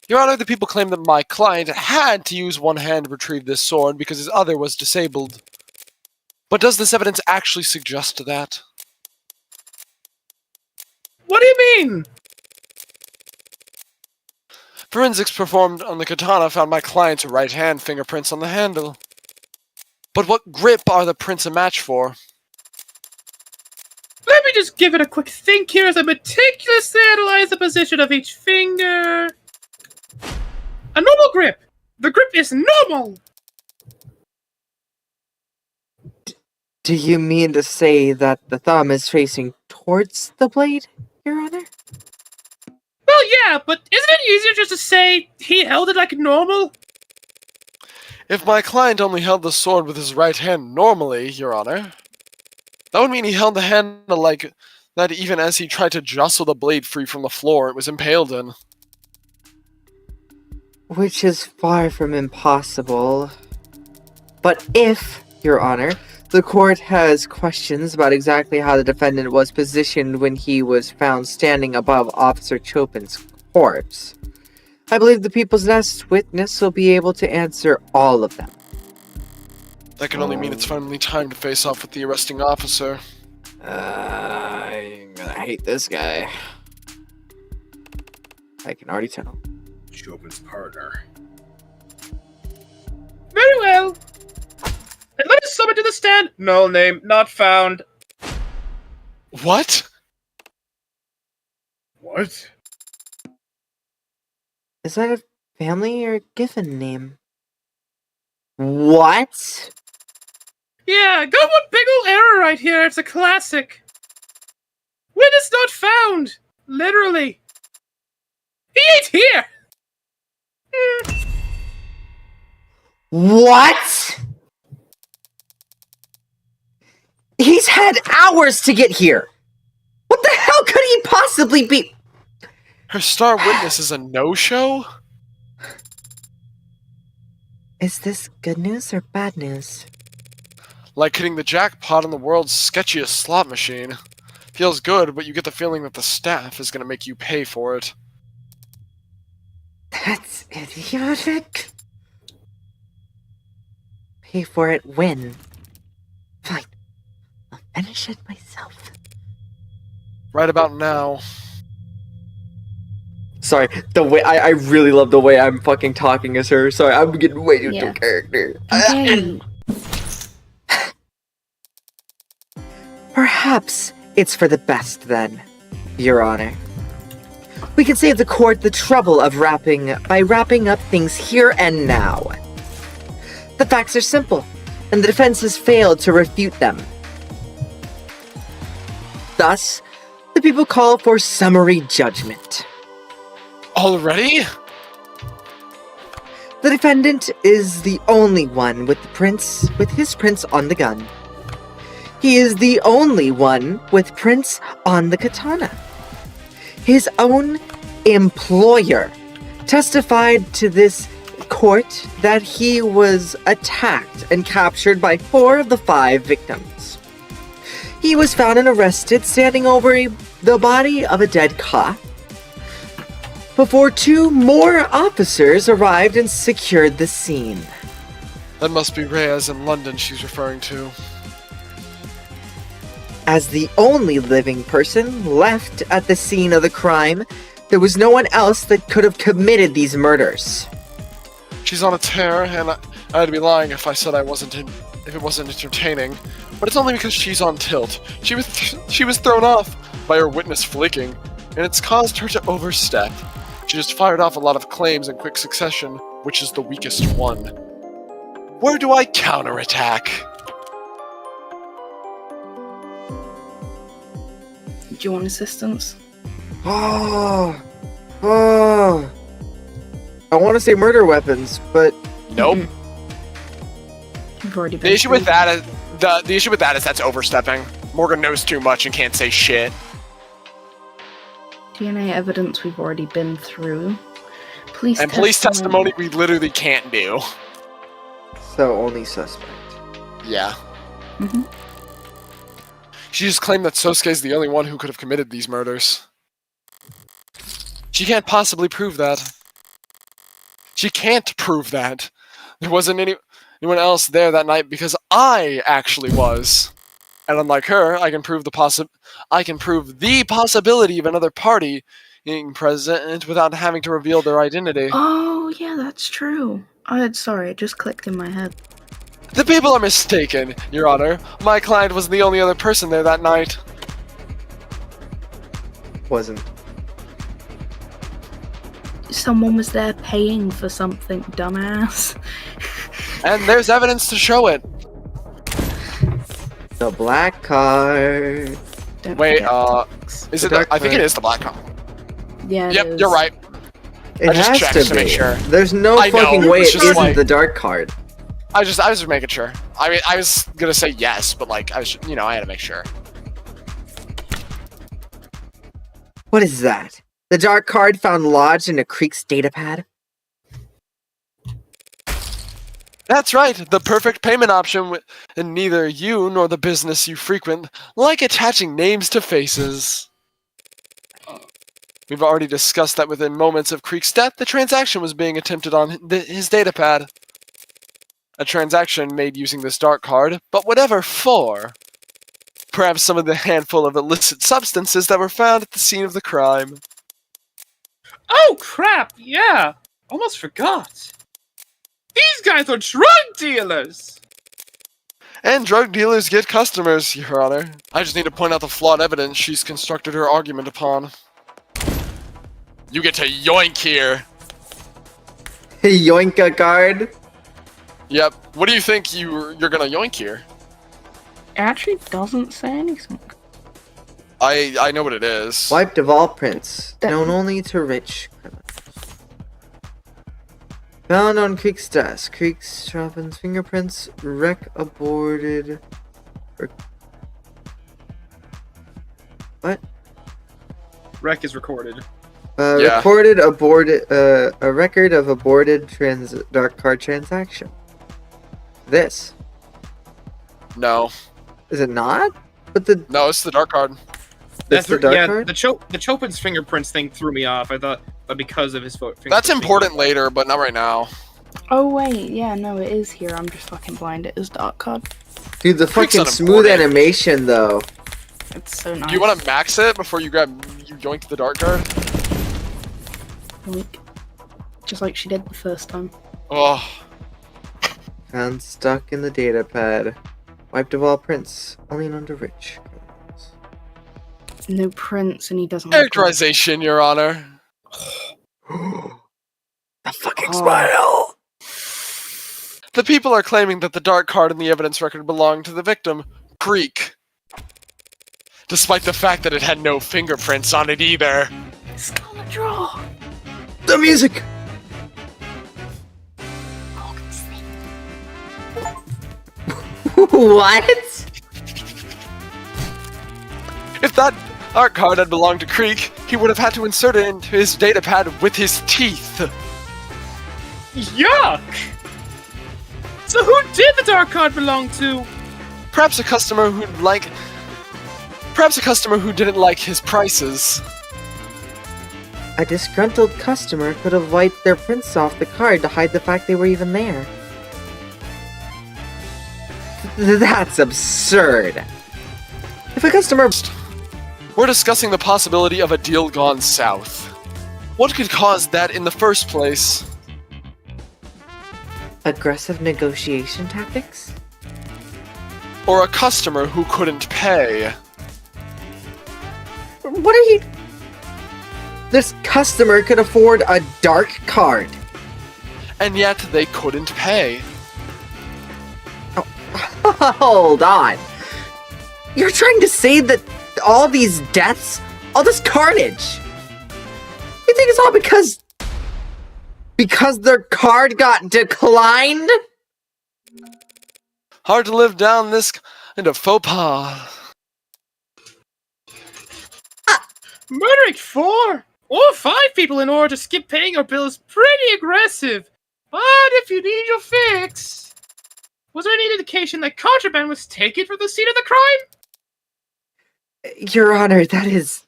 Your Honor, the people claim that my client had to use one hand to retrieve this sword because his other was disabled. But does this evidence actually suggest that? What do you mean? Forensics performed on the katana found my client's right hand fingerprints on the handle. But what grip are the prints a match for? Let me just give it a quick think here as I meticulously analyze the position of each finger. A normal grip. The grip is normal. Do you mean to say that the thumb is facing towards the blade, Your Honor? Well, yeah, but isn't it easier just to say he held it like normal? If my client only held the sword with his right hand normally, Your Honor, that would mean he held the handle like that even as he tried to jostle the blade free from the floor it was impaled in. Which is far from impossible. But if, Your Honor, the court has questions about exactly how the defendant was positioned when he was found standing above Officer Chopin's corpse, I believe the People's next witness will be able to answer all of them. That can only mean it's finally time to face off with the arresting officer. I'm gonna hate this guy. I can already tell. Chopin's partner. Very well. And let us summon to the stand. Null name not found. What? What? Is that a family or given name? What? Yeah, got one big ol' error right here. It's a classic. Witness not found. Literally. He ain't here. What? He's had hours to get here. What the hell could he possibly be? Her star witness is a no-show? Is this good news or bad news? Like hitting the jackpot on the world's sketchiest slot machine. Feels good, but you get the feeling that the staff is gonna make you pay for it. That's idiotic. Pay for it when? Fine. I'll finish it myself. Right about now. Sorry, the way I really love the way I'm fucking talking as her. Sorry, I'm getting way too Yeah. character. Okay. Perhaps it's for the best then, Your Honor. We can save the court the trouble of wrapping up things here and now. The facts are simple, and the defense has failed to refute them. Thus, the people call for summary judgment. Already? The defendant is the only one with his prints on the gun. He is the only one with prints on the katana. His own employer testified to this court that he was attacked and captured by 4 of the 5 victims. He was found and arrested standing over the body of a dead cop before 2 more officers arrived and secured the scene. That must be Reyes in London she's referring to. As the only living person left at the scene of the crime, there was no one else that could have committed these murders. She's on a tear, and I'd be lying if I said if it wasn't entertaining. But it's only because she's on tilt. She was thrown off by her witness flicking, and it's caused her to overstep. She just fired off a lot of claims in quick succession, which is the weakest one. Where do I counterattack? Do you want assistance? I want to say murder weapons, but Nope. You've already been The issue with through. that is the issue with that is that's overstepping. Morgan knows too much and can't say shit. DNA evidence we've already been through. Police Testimony we literally can't do. so only suspect. Yeah. Mhm. She just claimed that Sosuke is the only one who could have committed these murders. She can't possibly prove that. She can't prove that. There wasn't anyone else there that night because I actually was. And unlike her, I can prove the possibility of another party being present without having to reveal their identity. Oh, yeah, that's true. Sorry, it just clicked in my head. The people are mistaken, Your Honor. My client was the only other person there that night. Wasn't. Someone was there paying for something, dumbass. And there's evidence to show it. The black card. Don't Wait, forget to- is The it? dark I think it card. is the black card. Yeah, it Yep, is. you're right. It I just has checked to to be. make sure. There's no I know, fucking it way was it just isn't like- the dark card. I was just making sure. I mean, I was gonna say yes, but like, I had to make sure. What is that? The dark card found lodged in a Creek's datapad? That's right, the perfect payment option, and neither you nor the business you frequent like attaching names to faces. We've already discussed that within moments of Creek's death, the transaction was being attempted on his datapad. A transaction made using this dark card, but whatever for. Perhaps some of the handful of illicit substances that were found at the scene of the crime. Oh crap! Yeah, almost forgot. These guys are drug dealers. And drug dealers get customers, Your Honor. I just need to point out the flawed evidence she's constructed her argument upon. You get to yoink here. Yoinka card. Yep. What do you think you're gonna yoink here? It actually doesn't say anything. I know what it is. Wiped of all prints, That- known only to rich criminals. Found on Creek's desk. Creek's Robin's fingerprints. Wreck aborted. What? Wreck is recorded. Yeah. Recorded aborted. A record of aborted dark card transaction. This No. is it not? But the No, it's the dark card. That's the dark yeah, card? the Chopin's fingerprints thing threw me off. I thought because of his fingerprints. That's important later, but not right now. Oh wait, yeah, no, it is here. I'm just fucking blind. It is dark card. dude, the Creek's fucking smooth unimportant. animation though. It's so nice. Do you want to max it before you yoink the dark card? Like, just like she did the first time. Oh, Found stuck in the data pad. Wiped of all prints, only known to rich criminals. No prints, and he doesn't. have characterization, Your Honor. The fucking Oh. smile. The people are claiming that the dark card in the evidence record belonged to the victim, Creek. Despite the fact that it had no fingerprints on it either. Scarlet Draw. The music. What? If that dark card had belonged to Creek, he would have had to insert it into his data pad with his teeth. Yuck! So who did the dark card belong to? Perhaps a customer who didn't like his prices. A disgruntled customer could have wiped their prints off the card to hide the fact they were even there. That's absurd. If a customer... We're discussing the possibility of a deal gone south. What could cause that in the first place? Aggressive negotiation tactics? Or a customer who couldn't pay? What are you... This customer could afford a dark card. And yet they couldn't pay. Hold on. You're trying to say that all these deaths, all this carnage, you think it's all because their card got declined? Hard to live down this kind of faux pas. Murdering 4 or 5 people in order to skip paying your bill is pretty aggressive. But if you need your fix, was there any indication that contraband was taken from the scene of the crime? Your Honor, that is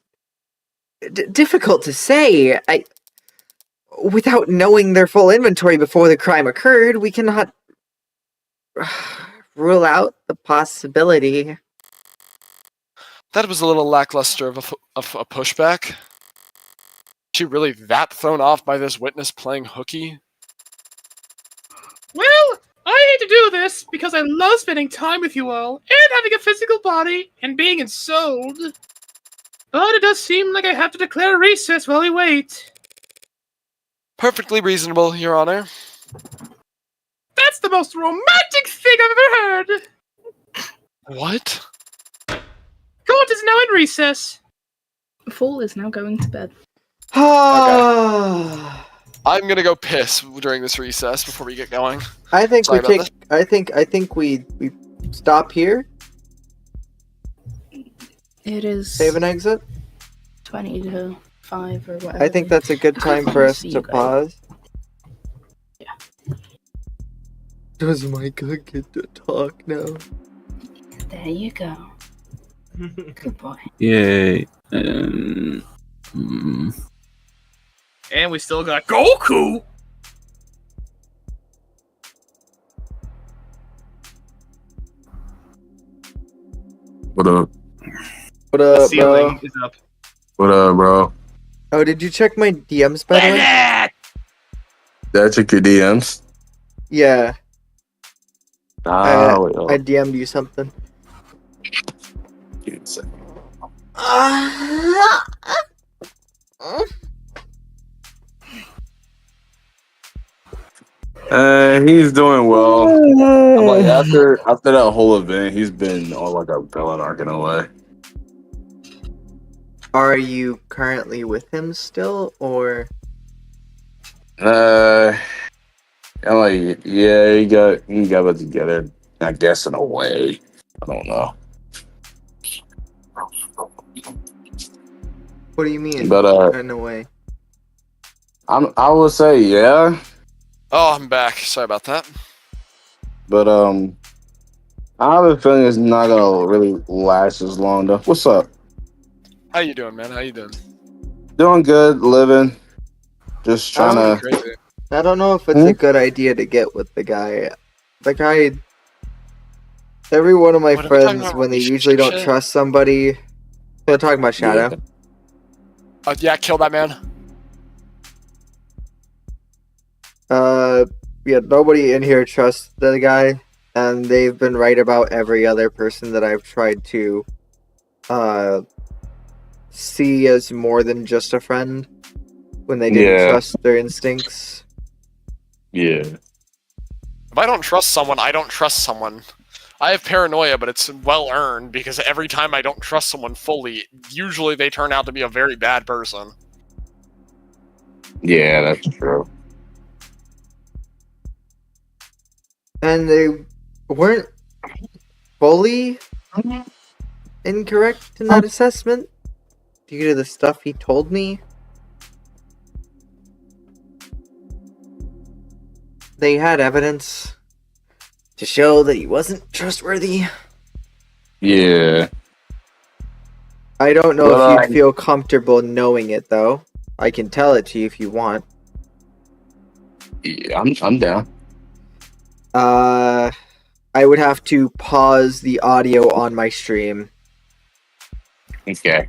difficult to say. Without knowing their full inventory before the crime occurred, we cannot rule out the possibility. That was a little lackluster of a pushback. She really that thrown off by this witness playing hooky? Well, I hate to do this because I love spending time with you all and having a physical body and being ensouled. But it does seem like I have to declare a recess while we wait. Perfectly reasonable, Your Honor. That's the most romantic thing I've ever heard. What? Court is now in recess. Fall is now going to bed. I'm gonna go piss during this recess before we get going. I think Sorry we about take. I think we stop here. It is Save and exit. 20 to 5 or whatever. I think that's a good time for us to pause. Yeah. Does Micah get to talk now? There you go. Good boy. Yay. And we still got Goku. What up? What The up, bro? ceiling is up. What up, bro? Oh, did you check my DMs by the way? Did I check your DMs? Yeah. Ah, I wait, I DM'd you something. give me a second. He's doing well. I'm like after that whole event, he's been on like a villain arc in a way. Are you currently with him still, or? Uh, I'm like, yeah, he got it together. I guess in a way. I don't know, What do you mean? but In a way. I would say yeah, Oh, I'm back. Sorry about that. but I have a feeling it's not gonna really last as long though. What's up? How you doing, man? How you doing? Doing good, living. Just I trying don't. to. Crazy. I don't know if it's a good idea to get with the guy. The guy. Every one of my What are we talking friends, about? when they usually don't Relationship shit? trust somebody, they're talking about Shadow. Yeah, kill that man. Yeah, nobody in here trusts the guy, and they've been right about every other person that I've tried to, see as more than just a friend when they didn't Yeah, trust their instincts. yeah, If I don't trust someone, I don't trust someone. I have paranoia, but it's well earned because every time I don't trust someone fully, usually they turn out to be a very bad person. yeah. That's true. And they weren't fully incorrect in that assessment due to the stuff he told me. They had evidence to show that he wasn't trustworthy. Yeah, I don't know but if you'd feel comfortable knowing it, though. I can tell it to you if you want. yeah, I'm down. I would have to pause the audio on my stream. Okay.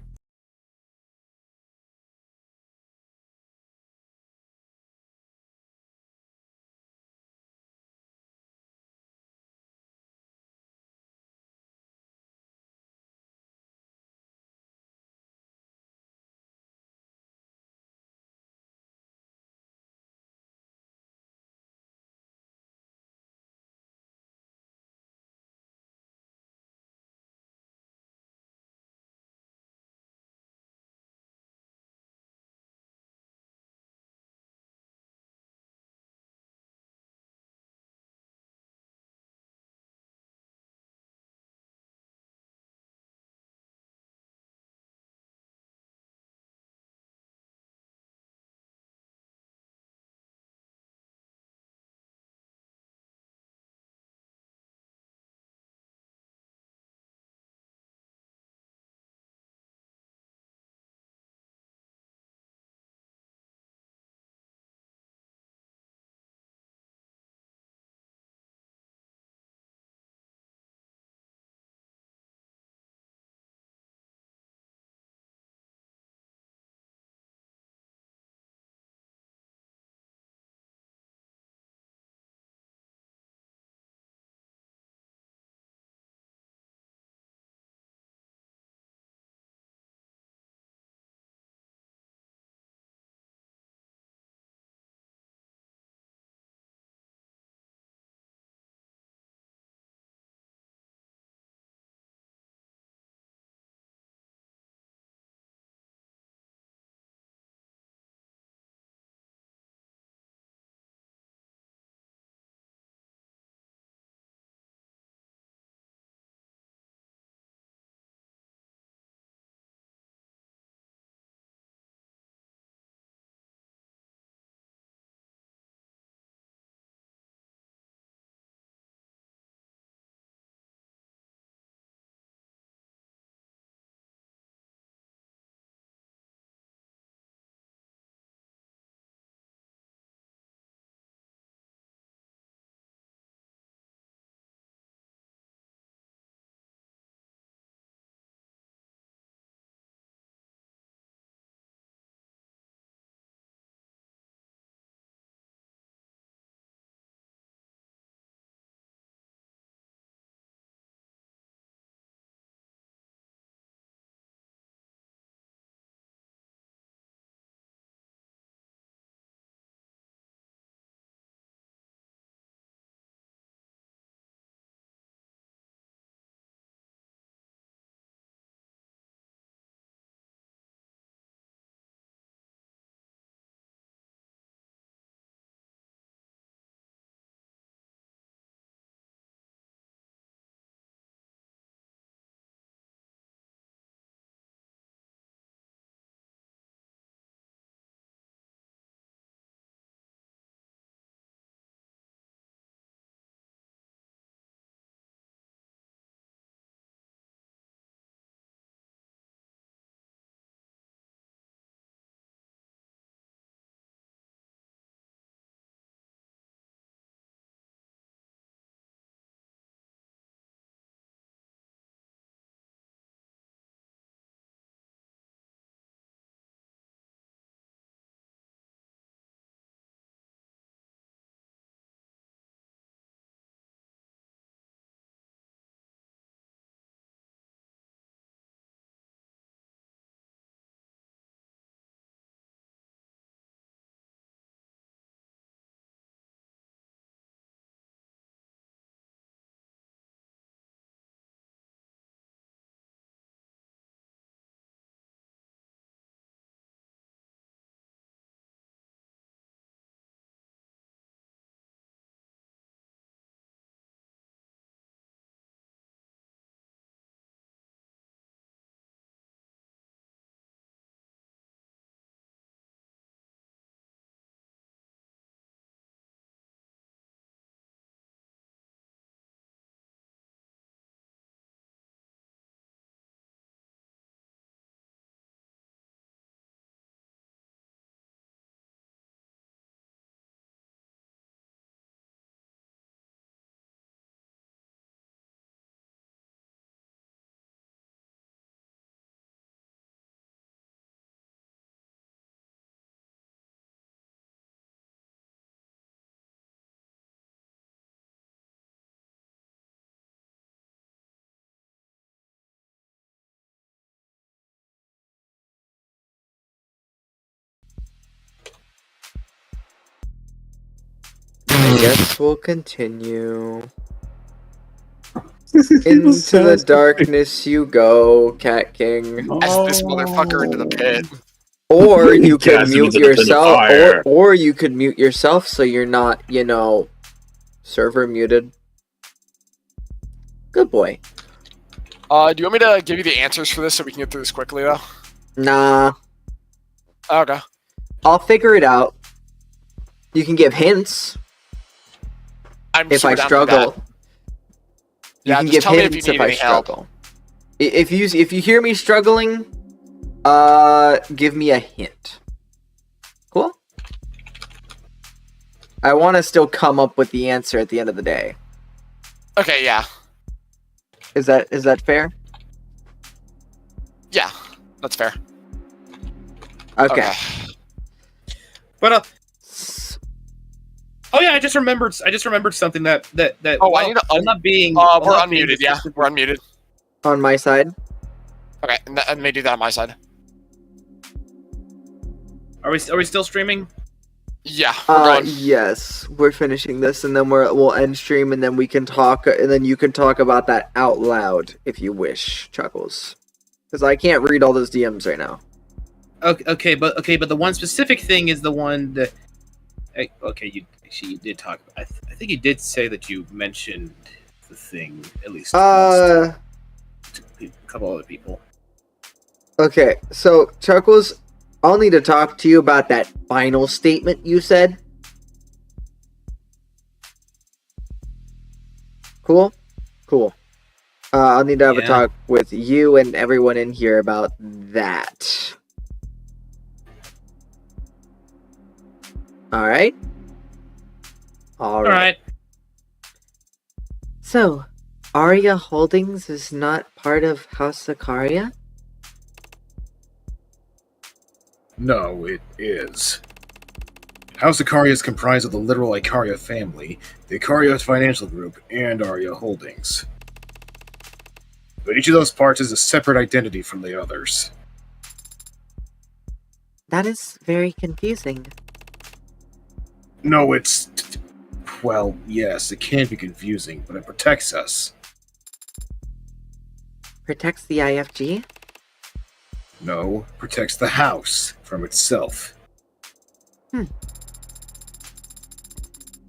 guess we'll continue. Into the darkness you go, Cat King. As this motherfucker into the pit. Or you could Cast him mute into the pit of yourself, fire. or you could mute yourself so you're not, server muted. Good boy. Do you want me to give you the answers for this so we can get through this quickly, though? Nah, Okay. I'll figure it out. You can give hints I'm if super I down for struggle. that. You Yeah, can just give tell me if hints you if need I any help. struggle. If you hear me struggling, give me a hint. Cool? I want to still come up with the answer at the end of the day. Okay, yeah. Is that fair? Yeah, that's fair. Okay. But oh yeah, I just remembered something that. Oh, I need to I'm not being. we're I'm not being unmuted, yeah. specific. We're unmuted. On my side. Okay, and let me do that on my side. Are we still streaming? Yeah, we're going. Yes, we're finishing this, and then we'll end stream, and then we can talk, and then you can talk about that out loud if you wish, Chuckles, because I can't read all those DMs right now. Okay, but the one specific thing is the one that. Okay, you did talk. I think you did say that you mentioned the thing at least. To a couple other people. Okay, so Chuckles, I'll need to talk to you about that final statement you said. Cool? Cool. I'll need to have a Yeah. talk with you and everyone in here about that. Alright? Alright. So, Arya Holdings is not part of House Sicaria? No, it is. House Icaria is comprised of the literal Icaria family, the Icaria Financial Group, and Arya Holdings. But each of those parts is a separate identity from the others. That is very confusing. No, it's... Well, yes, it can be confusing, but it protects us. Protects the IFG? No, protects the house from itself.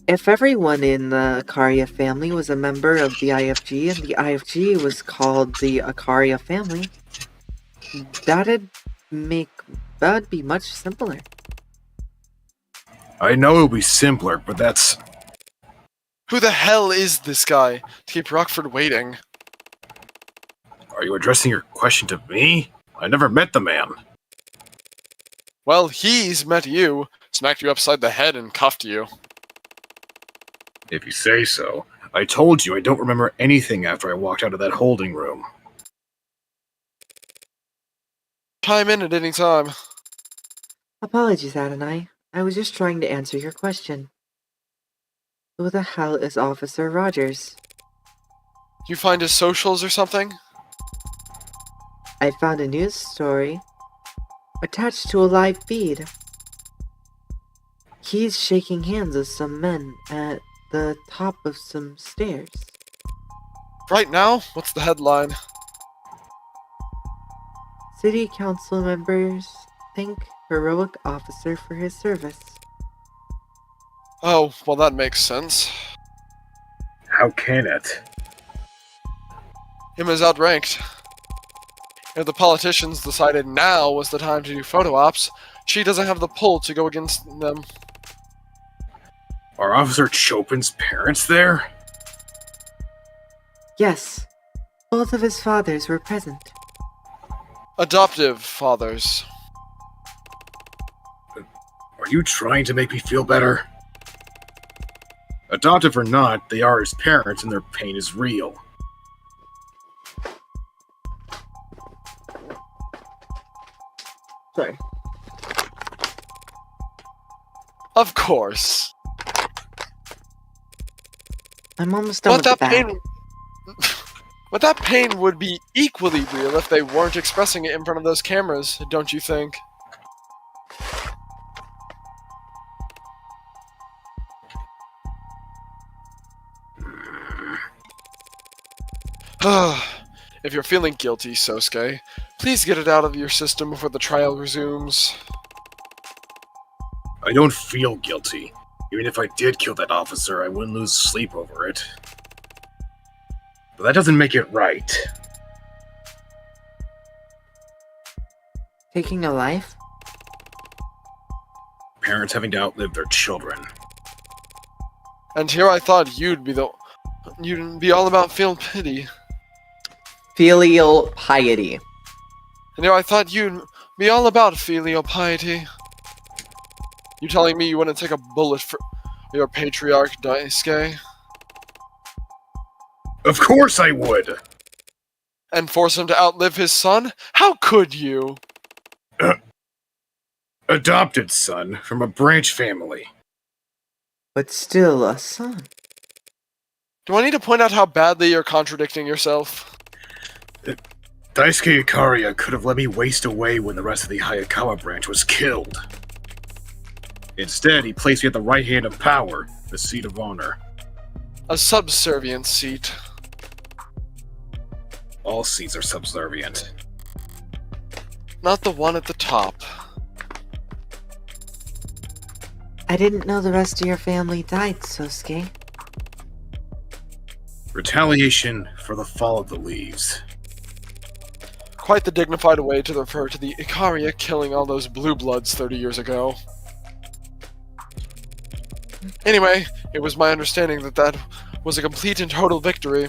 If everyone in the Akaria family was a member of the IFG and the IFG was called the Akaria family, that'd be much simpler. I know it'll be simpler, but that's... Who the hell is this guy to keep Rockford waiting? Are you addressing your question to me? I never met the man. Well, he's met you, smacked you upside the head, and cuffed you. If you say so. I told you I don't remember anything after I walked out of that holding room. Chime in at any time. Apologies, Adonai. I was just trying to answer your question. Who the hell is Officer Rogers? You find his socials or something? I found a news story attached to a live feed. He's shaking hands with some men at the top of some stairs. Right now? What's the headline? City council members thank heroic officer for his service. Oh, well that makes sense. How can it? Him is outranked. If the politicians decided now was the time to do photo ops, she doesn't have the pull to go against them. Are Officer Chopin's parents there? Yes, both of his fathers were present. Adoptive fathers. Are you trying to make me feel better? Adoptive or not, they are his parents and their pain is real. Sorry. Of course. I'm almost done with the bag. But that pain would be equally real if they weren't expressing it in front of those cameras, don't you think? If you're feeling guilty, Sosuke, please get it out of your system before the trial resumes. I don't feel guilty. Even if I did kill that officer, I wouldn't lose sleep over it. But that doesn't make it right. Taking a life? Parents having to outlive their children. And here I thought you'd be all about filial pity. Filial piety. And here I thought you'd be all about filial piety. You telling me you wouldn't take a bullet for your patriarch, Daisuke? Of course I would! And force him to outlive his son? How could you? Adopted son from a branch family. But still a son. Do I need to point out how badly you're contradicting yourself? Daisuke Ikaria could have let me waste away when the rest of the Hayakawa branch was killed. Instead, he placed me at the right hand of power, the seat of honor. A subservient seat. All seats are subservient. Not the one at the top. I didn't know the rest of your family died, Sosuke. Retaliation for the fall of the leaves. Quite the dignified way to refer to the Ikaria killing all those blue bloods 30 years ago. Anyway, it was my understanding that was a complete and total victory.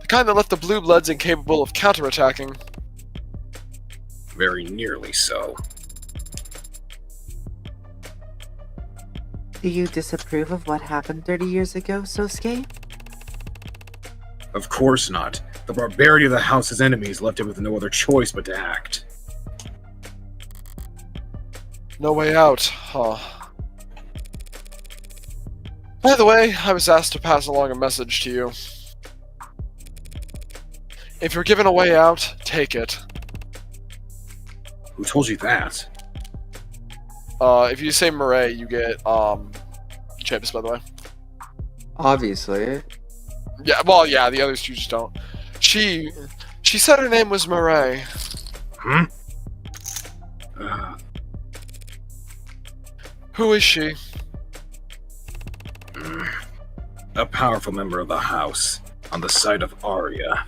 The kind that left the blue bloods incapable of counterattacking. Very nearly so. Do you disapprove of what happened 30 years ago, Sosuke? Of course not. The barbarity of the house's enemies left him with no other choice but to act. No way out, huh? By the way, I was asked to pass along a message to you. If you're given a way out, take it. Who told you that? If you say Murray, you get, chips, by the way. Obviously. Yeah, well, yeah, the others two just don't. She said her name was Murray. Hmm? Who is she? A powerful member of the house, on the side of Arya.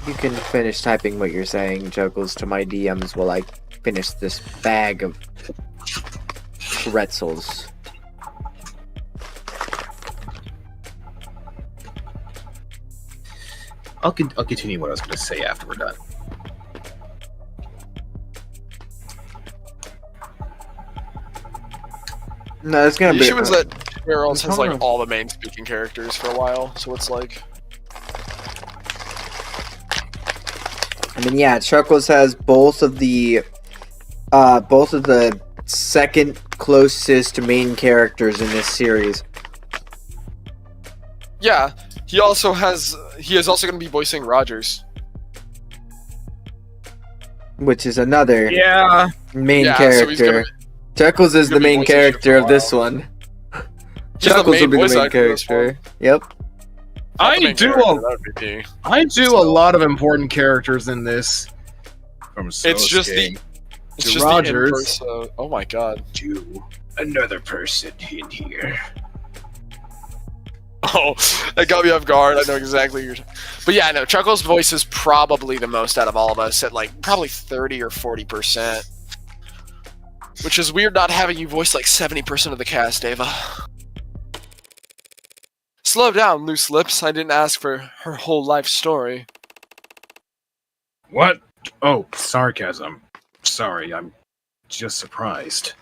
You can finish typing what you're saying, Juggles, to my DMs while I finish this bag of pretzels. I'll continue what I was going to say after we're done. No, it's gonna The be. issue is that Girls has Hold like on. all the main speaking characters for a while, so it's like I mean, yeah, Chuckles has both of the second closest main characters in this series. yeah. He is also going to be voicing Rogers. Which is another Yeah. main Yeah, so he's character. gonna- Chuckles is the gonna be main voice actor for character a of this while. one. He's the Chuckles main will be the voice main actor for this character. Yep. Not the I main do character, a, that would be me. I do a lot of important characters in this. From It's just Sosuke It's To just Rogers. the inverse. Oh my god. to another person in here. Oh, that got me off guard. I know exactly what you're. But yeah, no. Chuckles' voice is probably the most out of all of us, at like probably 30 or 40%. Which is weird, not having you voice like 70% of the cast, Ava. Slow down, loose lips. I didn't ask for her whole life story. What? Oh, sarcasm. Sorry, I'm just surprised.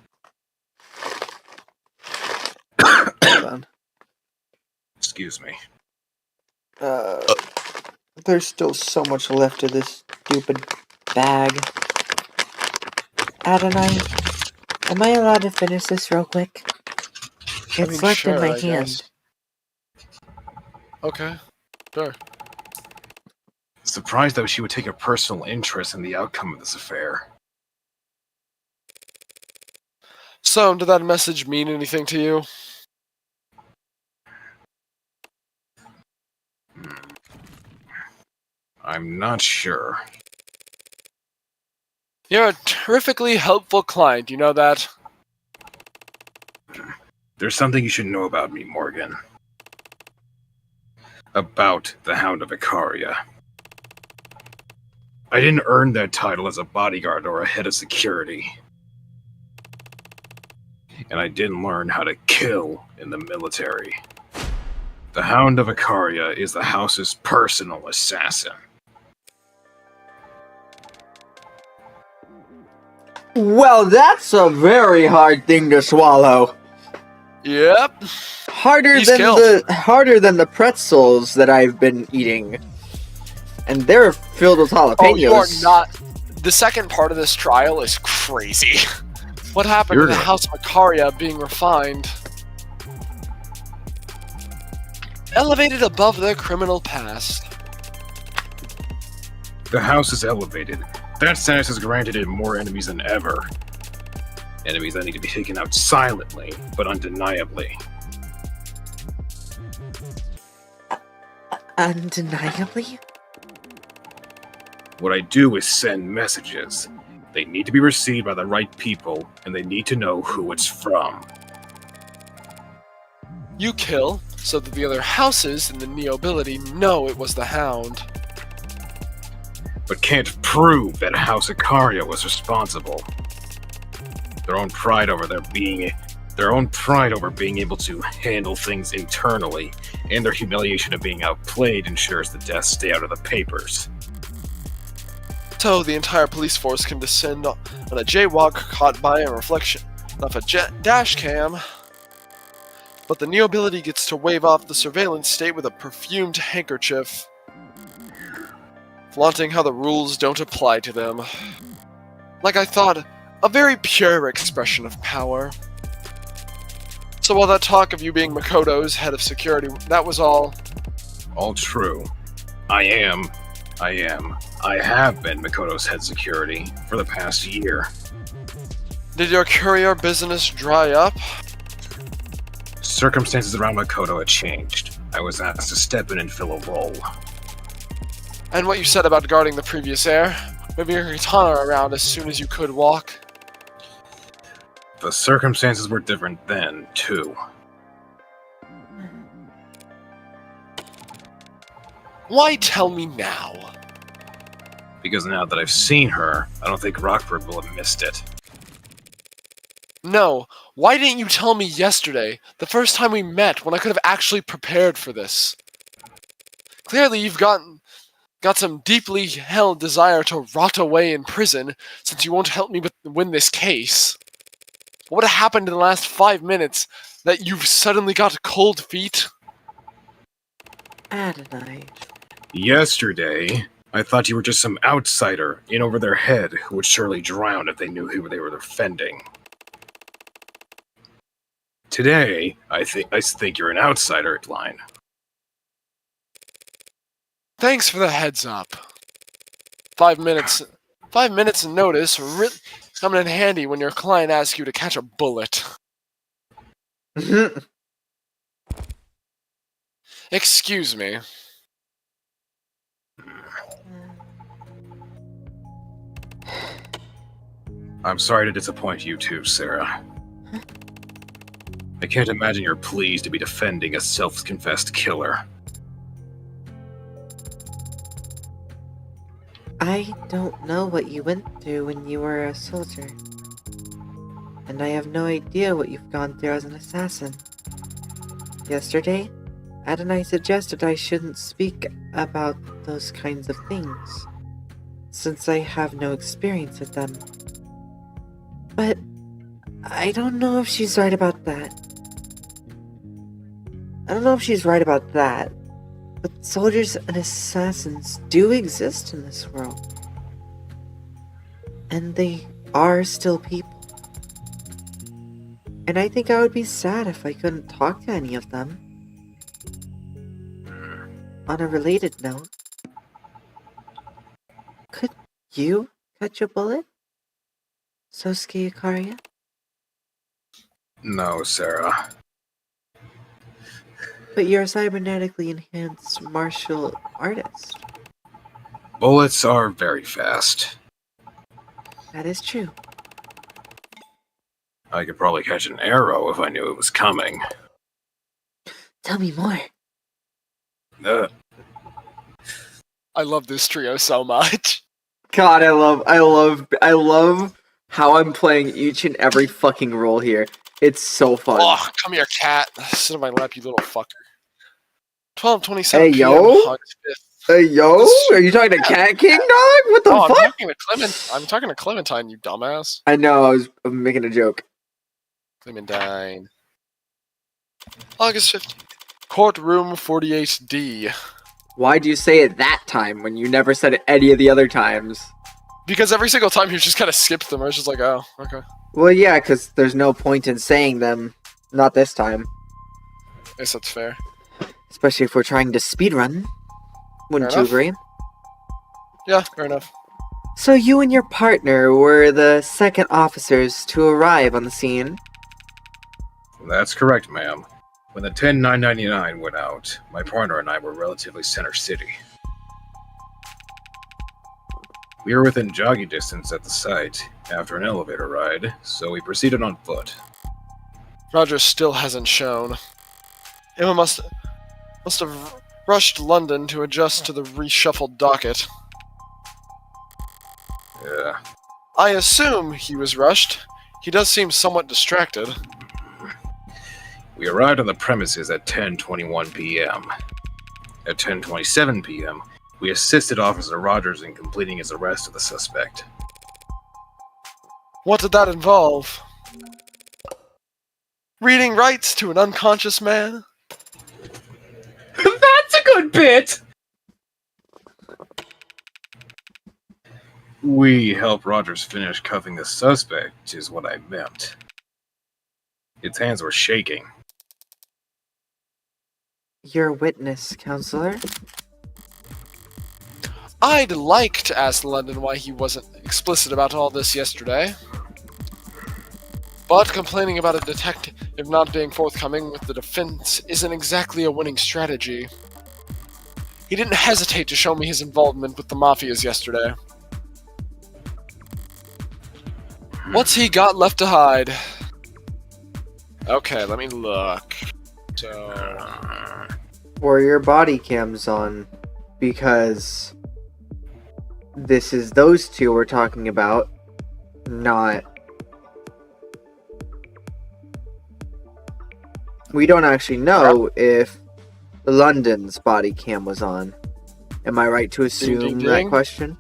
Hold on. Excuse me. There's still so much left of this stupid bag. Adonai, am I allowed to finish this real quick? It's mean, left sure, in my I hand. guess. Okay, sure. Surprised that she would take a personal interest in the outcome of this affair. So, did that message mean anything to you? I'm not sure. You're a terrifically helpful client, you know that? There's something you should know about me, Morgan. About the Hound of Icaria. I didn't earn that title as a bodyguard or a head of security. And I didn't learn how to kill in the military. The Hound of Icaria is the house's personal assassin. Well, that's a very hard thing to swallow. Yep. Harder He's than killed. harder than the pretzels that I've been eating. And they're filled with jalapenos. Oh, you are not. The second part of this trial is crazy. What happened to the House of Icaria being refined? Elevated above their criminal past. The house is elevated. That status has granted it more enemies than ever. Enemies that need to be taken out silently, but undeniably. Undeniably? What I do is send messages. They need to be received by the right people, and they need to know who it's from. You kill, so that the other houses in the nobility know it was the Hound. But can't prove that House Icaria was responsible. Their own pride over being able to handle things internally, and their humiliation of being outplayed ensures the deaths stay out of the papers. So the entire police force can descend on a jaywalk caught by a reflection of a dash cam. But the nobility gets to wave off the surveillance state with a perfumed handkerchief, flaunting how the rules don't apply to them. Like I thought, a very pure expression of power. So all that talk of you being Makoto's head of security, that was all... All true. I have been Makoto's head security for the past year. Did your courier business dry up? Circumstances around Makoto had changed. I was asked to step in and fill a role. And what you said about guarding the previous heir? Moving your katana around as soon as you could walk? The circumstances were different then, too. Why tell me now? Because now that I've seen her, I don't think Rockford will have missed it. No, why didn't you tell me yesterday, the first time we met, when I could have actually prepared for this? Clearly you've got some deeply held desire to rot away in prison, since you won't help me win this case. What would have happened in the last 5 minutes that you've suddenly got cold feet? Adonai. Yesterday, I thought you were just some outsider in over their head who would surely drown if they knew who they were defending. Today, I think you're an outsider, Line. Thanks for the heads up. 5 minutes notice coming in handy when your client asks you to catch a bullet. Excuse me. I'm sorry to disappoint you too, Sarah. I can't imagine you're pleased to be defending a self-confessed killer. I don't know what you went through when you were a soldier. And I have no idea what you've gone through as an assassin. Yesterday, Adonai suggested I shouldn't speak about those kinds of things, since I have no experience with them. But I don't know if she's right about that. But soldiers and assassins do exist in this world. And they are still people. And I think I would be sad if I couldn't talk to any of them. On a related note, could you catch a bullet? Sosuke Ikaria? No, Sarah. But you're a cybernetically enhanced martial artist. Bullets are very fast. That is true. I could probably catch an arrow if I knew it was coming. Tell me more. I love this trio so much. God, I love how I'm playing each and every fucking role here. It's so fun. Oh, come here, cat. Sit on my lap, you little fucker. 12:27 Hey, p.m. yo. August 5th. Hey, yo, are you talking to Cat King, dog? What the Oh, fuck? I'm talking to Clementine, you dumbass. I know, I'm making a joke. Clementine. August 5th. Courtroom 48D. Why do you say it that time when you never said it any of the other times? Because every single time you just kind of skipped them. I was just like, oh, okay. Well, yeah, because there's no point in saying them. Not this time. I guess that's fair. Especially if we're trying to speedrun. Wouldn't Fair you enough. agree? Yeah, fair enough. So you and your partner were the second officers to arrive on the scene. That's correct, ma'am. When the 10-999 went out, my partner and I were relatively center city. We were within jogging distance at the site after an elevator ride, so we proceeded on foot. Roger still hasn't shown. Emma must have rushed London to adjust to the reshuffled docket. Yeah. I assume he was rushed. He does seem somewhat distracted. We arrived on the premises at 10:21 p.m. At 10:27 p.m., we assisted Officer Rogers in completing his arrest of the suspect. What did that involve? Reading rights to an unconscious man? That's a good bit! We helped Rogers finish cuffing the suspect, is what I meant. Its hands were shaking. You're a witness, counselor. I'd like to ask London why he wasn't explicit about all this yesterday. But complaining about a detective not being forthcoming with the defense isn't exactly a winning strategy. He didn't hesitate to show me his involvement with the mafias yesterday. What's he got left to hide? Okay, let me look. So... Were your body cams on? Because this is those two we're talking about, not... We don't actually know if London's body cam was on. Am I right to assume ding, that ding. question?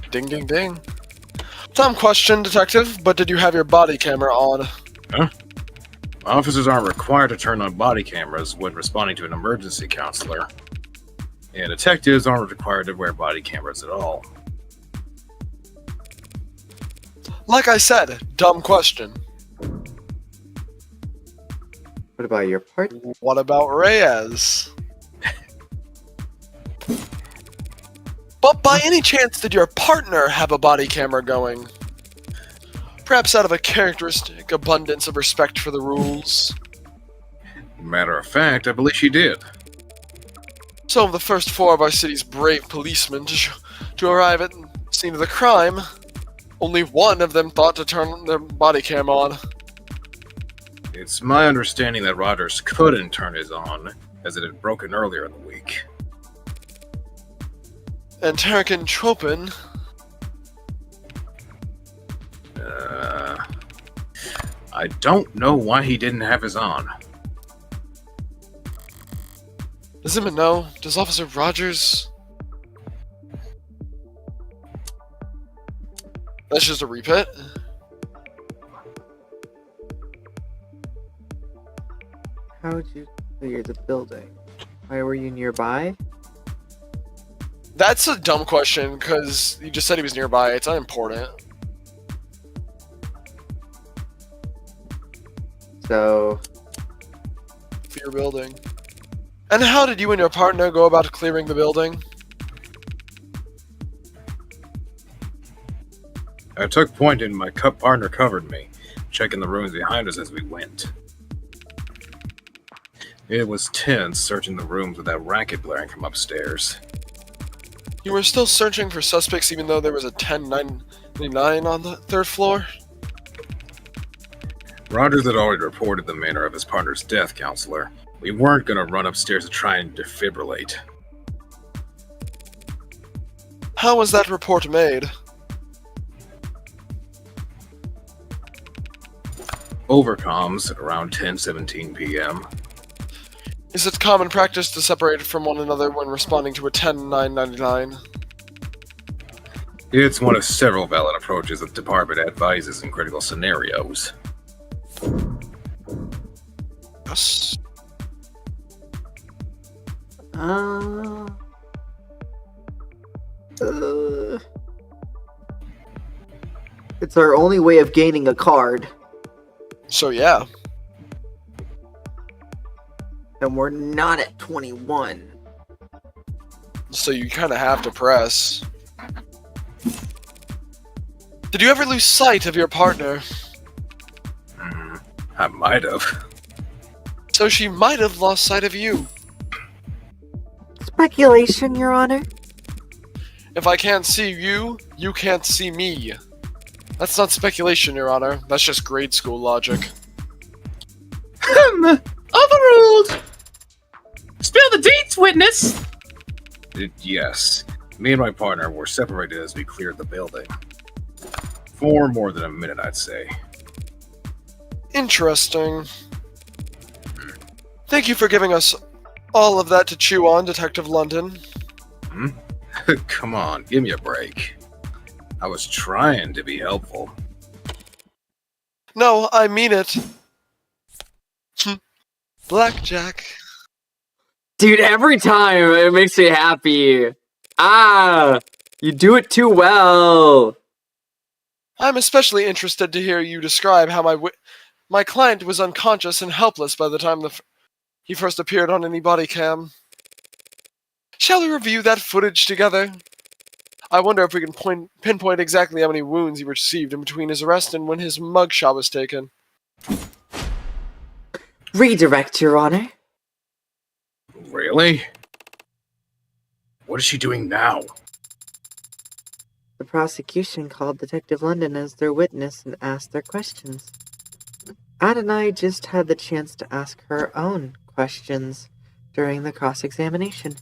Ding ding ding. Dumb question, detective, but did you have your body camera on? Officers aren't required to turn on body cameras when responding to an emergency, counselor. And detectives aren't required to wear body cameras at all. Like I said, dumb question. What about your partner? What about Reyes? But by any chance, did your partner have a body camera going? Perhaps out of a characteristic abundance of respect for the rules. Matter of fact, I believe she did. So of the first four of our city's brave policemen to arrive at the scene of the crime, only one of them thought to turn their body cam on. It's my understanding that Rogers couldn't turn his on, as it had broken earlier in the week. And Tarek and Chopin... I don't know why he didn't have his on. Does anyone know? Does Officer Rogers... That's just a repeat. How would you clear the building? Why were you nearby? That's a dumb question, because you just said he was nearby. It's unimportant. So, For your building. And how did you and your partner go about clearing the building? I took point and my partner covered me, checking the rooms behind us as we went. It was tense searching the rooms with that racket blaring from upstairs. You were still searching for suspects even though there was a 1099 on the third floor? Rogers had already reported the manner of his partner's death, Counselor. We weren't gonna run upstairs to try and defibrillate. How was that report made? Overcoms at around 10:17 p.m. Is it common practice to separate from one another when responding to a 10999? It's one of several valid approaches that the department advises in critical scenarios. Yes. It's our only way of gaining a card, So yeah. and we're not at 21. So you kind of have to press. Did you ever lose sight of your partner? I might have. So she might have lost sight of you. Speculation, Your Honor? If I can't see you, you can't see me. That's not speculation, Your Honor. That's just grade school logic. Overruled! Spill the deeds, witness! Yes. Me and my partner were separated as we cleared the building. For more than a minute, I'd say. Interesting. Thank you for giving us all of that to chew on, Detective London. Come on, give me a break. I was trying to be helpful. No, I mean it. Blackjack. Dude, every time it makes me happy. You do it too well. I'm especially interested to hear you describe how my client was unconscious and helpless by the time he first appeared on any body cam. Shall we review that footage together? I wonder if we can pinpoint exactly how many wounds he received in between his arrest and when his mugshot was taken. Redirect, Your Honor. Really? What is she doing now? The prosecution called Detective London as their witness and asked their questions. Ad and I just had the chance to ask her own questions during the cross-examination.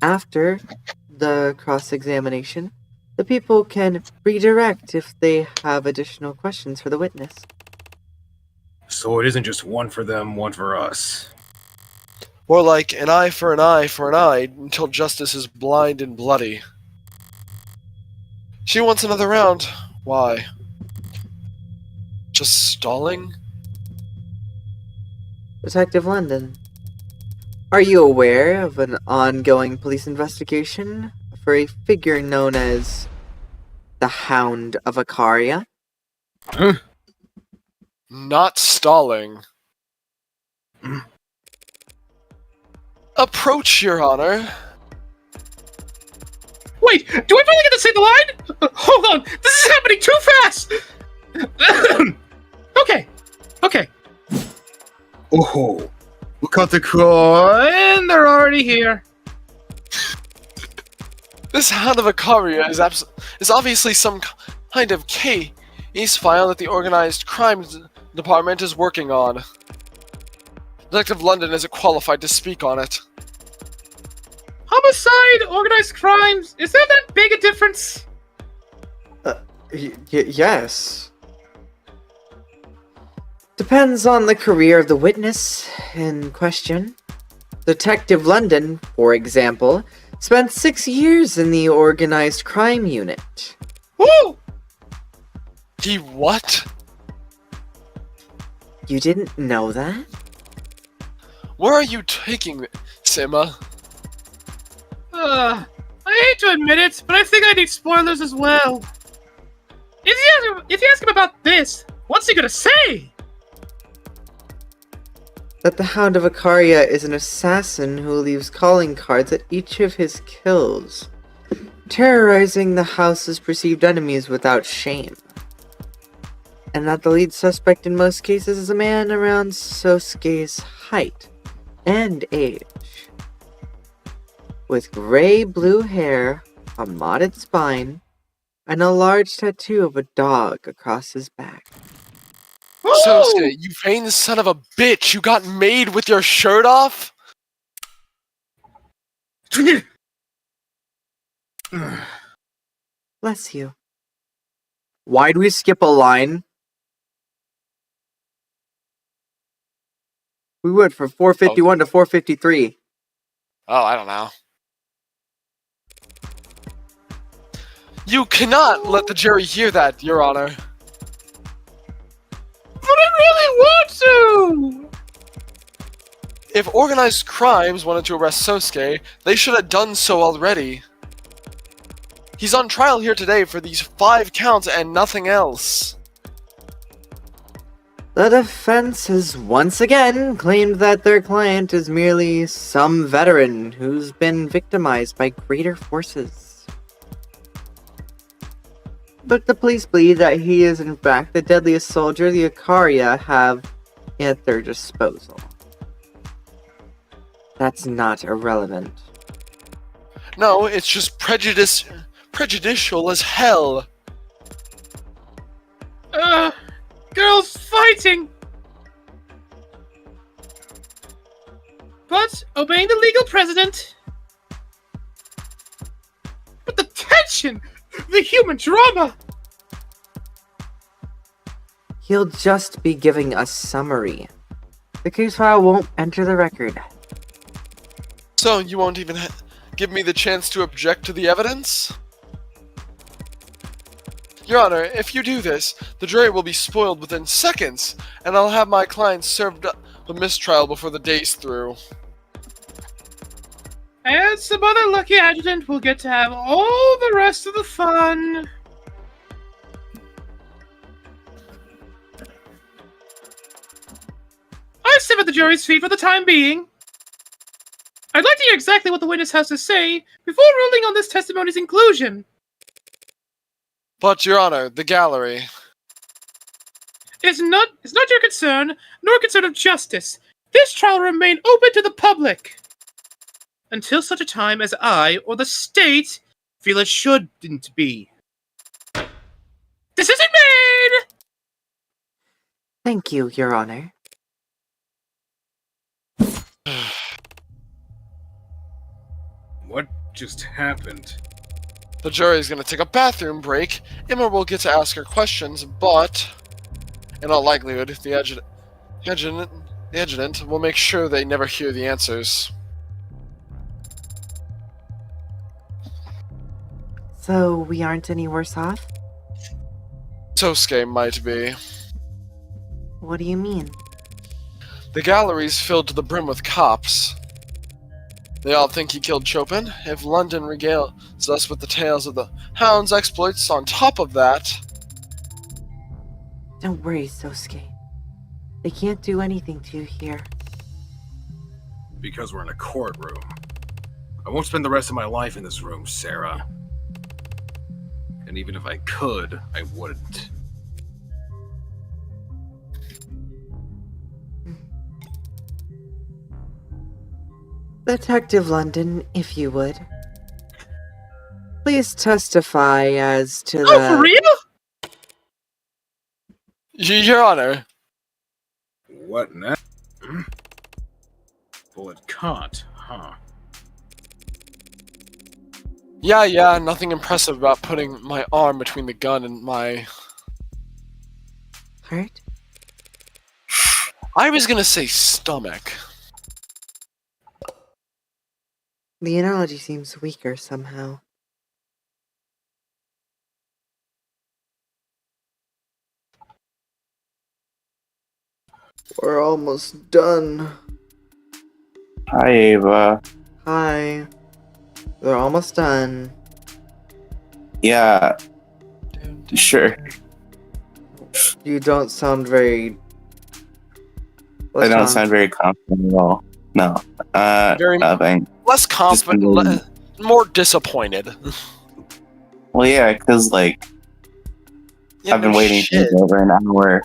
After the cross-examination, the people can redirect if they have additional questions for the witness. So it isn't just one for them, one for us. More like an eye for an eye for an eye until justice is blind and bloody. She wants another round. Why? Just stalling? Detective London, are you aware of an ongoing police investigation for a figure known as the Hound of Icaria? Not stalling. Approach, Your Honor. Wait, do I finally get to say the line? Hold on, this is happening too fast! Okay. Oh, We'll cut the coin, they're already here. This Hound of Icaria is obviously some kind of case file that the Organized Crime Department is working on. Detective London isn't qualified to speak on it. Homicide, organized crimes, is there that big a difference? Yes. Depends on the career of the witness in question. Detective London, for example, spent 6 years in the organized crime unit. Woo! He what? You didn't know that? Where are you taking this, Emma? I hate to admit it, but I think I need spoilers as well. If you ask him about this, what's he gonna say? That the Hound of Icaria is an assassin who leaves calling cards at each of his kills, terrorizing the house's perceived enemies without shame. and that the lead suspect in most cases is a man around Sosuke's height and age, with gray-blue hair, a modded spine, and a large tattoo of a dog across his back. Sosuke, you vain son of a bitch! You got made with your shirt off? Bless you. Why'd we skip a line? We went from 451 to 453. Oh, I don't know. You cannot let the jury hear that, Your Honor. But I really want to! If organized crimes wanted to arrest Sosuke, they should have done so already. He's on trial here today for these 5 counts and nothing else. The defense has once again claimed that their client is merely some veteran who's been victimized by greater forces. But the police believe that he is in fact the deadliest soldier the Ikaria have at their disposal. That's not irrelevant. No, it's just prejudicial as hell. Girls fighting! But obeying the legal precedent. But the tension! The human drama! He'll just be giving a summary. The case file won't enter the record. So, you won't even give me the chance to object to the evidence? Your Honor, if you do this, the jury will be spoiled within seconds, and I'll have my client served a mistrial before the day's through. And some other lucky adjutant will get to have all the rest of the fun. I sit at the jury's feet for the time being. I'd like to hear exactly what the witness has to say before ruling on this testimony's inclusion. But, Your Honor, the gallery. It's not your concern, nor a concern of justice. This trial will remain open to the public until such a time as I or the state feel it shouldn't be. Decision made! Thank you, Your Honor. What just happened? The jury's gonna take a bathroom break. Emma will get to ask her questions, but in all likelihood, the adjutant will make sure they never hear the answers. So, we aren't any worse off? Sosuke might be. What do you mean? The gallery's filled to the brim with cops. They all think he killed Chopin. If London regales us with the tales of the Hound's exploits on top of that... Don't worry, Sosuke. They can't do anything to you here. Because we're in a courtroom. I won't spend the rest of my life in this room, Sarah. And even if I could, I wouldn't. Detective London, if you would. Please testify as to the... Oh, for real? Your Honor. What now? Well, it can't, huh? Yeah, nothing impressive about putting my arm between the gun and my... Heart? I was gonna say stomach. The analogy seems weaker somehow. We're almost done. Hi, Ava. Hi. We're almost done. Yeah, sure. You don't sound very... I don't sound very confident at all. No, Very nothing. less confident, more disappointed. Well, yeah, because, like, Yeah, I've been no waiting shit. for over an hour.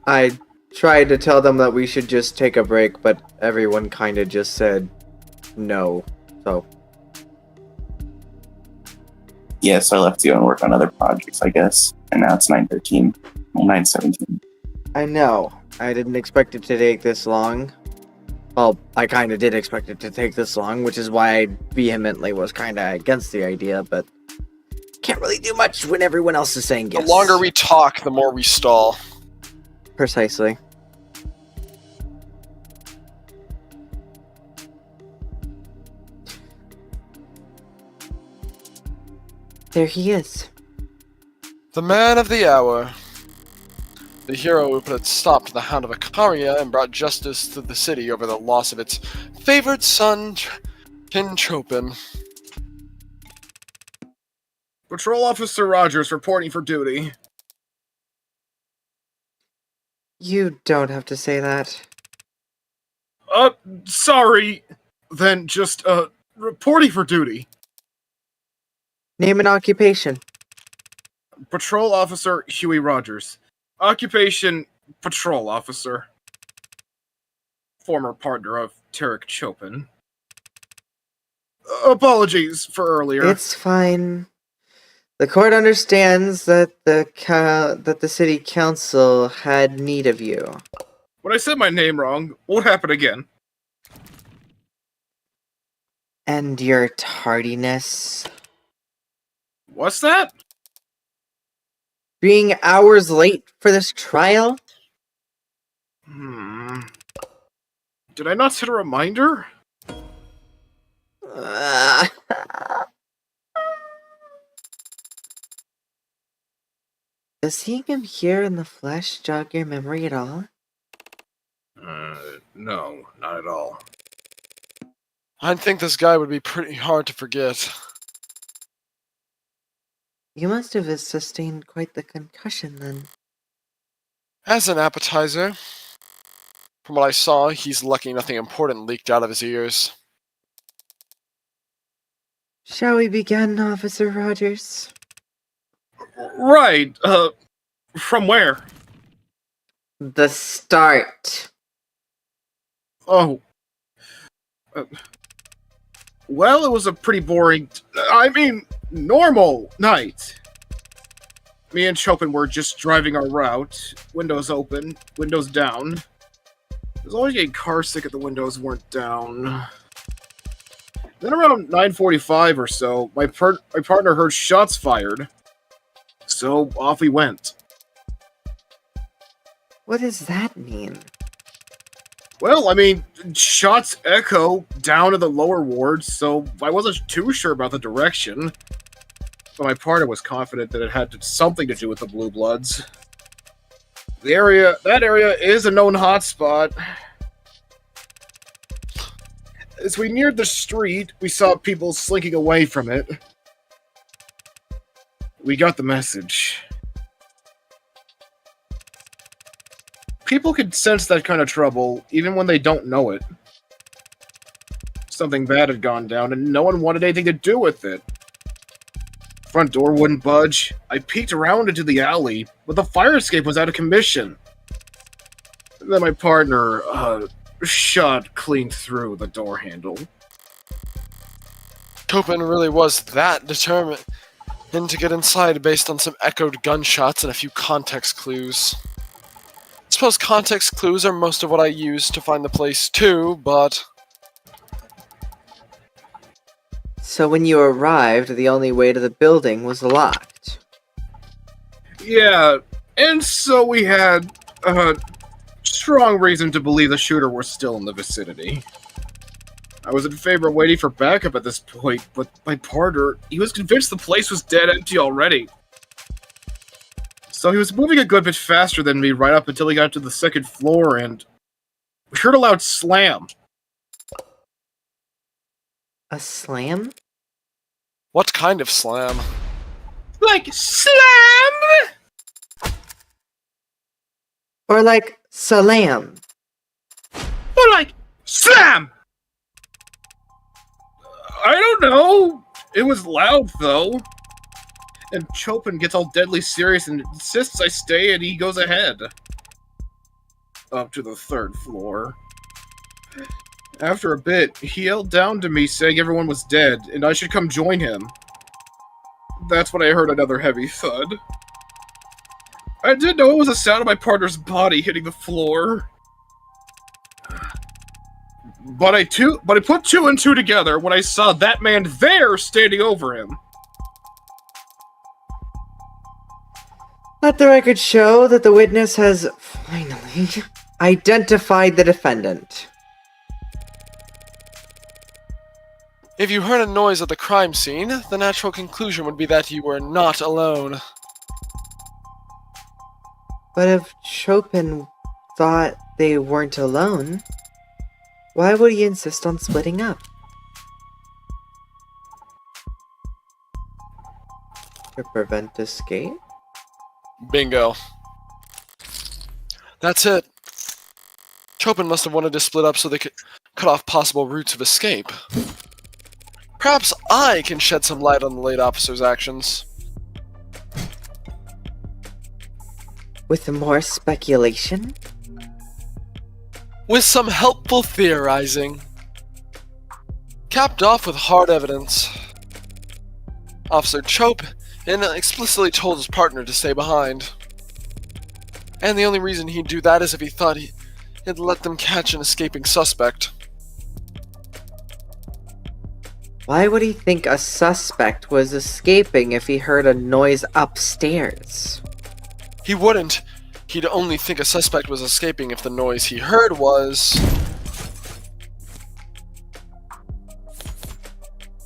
I tried to tell them that we should just take a break, but everyone kind of just said no. So, Yeah, so I left to go and work on other projects, I guess. And now it's 9:13. Well, 9:17. I know. I didn't expect it to take this long. Well, I kind of did expect it to take this long, which is why I vehemently was kind of against the idea, but can't really do much when everyone else is saying yes. The longer we talk, the more we stall. Precisely. There he is. The man of the hour. The hero who put a stop to the Hound of Icaria and brought justice to the city over the loss of its favored son, Kin Chopin. Patrol Officer Rogers reporting for duty. You don't have to say that. Sorry. Then just, reporting for duty. Name and occupation. Patrol Officer Huey Rogers. Occupation, Patrol Officer. Former partner of Tarek Chopin. Apologies for earlier. It's fine. The court understands that the city council had need of you. When I said my name wrong, what happened again? And your tardiness. What's that? Being hours late for this trial? Did I not set a reminder? Does seeing him here in the flesh jog your memory at all? No, not at all. I think this guy would be pretty hard to forget. You must have sustained quite the concussion then. As an appetizer, from what I saw, he's lucky nothing important leaked out of his ears. Shall we begin, Officer Rogers? Right, from where? The start. Oh. Well, it was a pretty boring, normal night. Me and Chopin were just driving our route, windows open, windows down. I was always getting car sick if the windows weren't down. Then around 9:45 or so, my partner heard shots fired. So off we went. What does that mean? Well, shots echo down to the lower wards, so I wasn't too sure about the direction. But my partner was confident that it had something to do with the Blue Bloods. That area is a known hotspot. As we neared the street, we saw people slinking away from it. We got the message. People can sense that kind of trouble, even when they don't know it. Something bad had gone down, and no one wanted anything to do with it. Front door wouldn't budge. I peeked around into the alley, but the fire escape was out of commission. And then my partner, shot clean through the door handle. Chopin really was that determined to get inside based on some echoed gunshots and a few context clues. I suppose context clues are most of what I use to find the place too, but... So when you arrived, the only way to the building was locked. Yeah, and so we had, strong reason to believe the shooter was still in the vicinity. I was in favor of waiting for backup at this point, but my partner, he was convinced the place was dead empty already. So he was moving a good bit faster than me right up until he got to the second floor, and we heard a loud slam. A slam? What kind of slam? Like, slam! Or like, salam? Or like, slam! I don't know. It was loud, though. And Chopin gets all deadly serious and insists I stay, and he goes ahead. Up to the 3rd floor. After a bit, he yelled down to me saying everyone was dead, and I should come join him. That's when I heard another heavy thud. I didn't know it was the sound of my partner's body hitting the floor. But I put 2 and 2 together when I saw that man there standing over him. Let the record show that the witness has finally identified the defendant. If you heard a noise at the crime scene, the natural conclusion would be that you were not alone. But if Chopin thought they weren't alone, why would he insist on splitting up? To prevent escape? Bingo. That's it. Chopin must have wanted to split up so they could cut off possible routes of escape. Perhaps I can shed some light on the late officer's actions. With more speculation? With some helpful theorizing. Capped off with hard evidence. Officer Chopin explicitly told his partner to stay behind. And the only reason he'd do that is if he thought he'd let them catch an escaping suspect. Why would he think a suspect was escaping if he heard a noise upstairs? He wouldn't. He'd only think a suspect was escaping if the noise he heard was...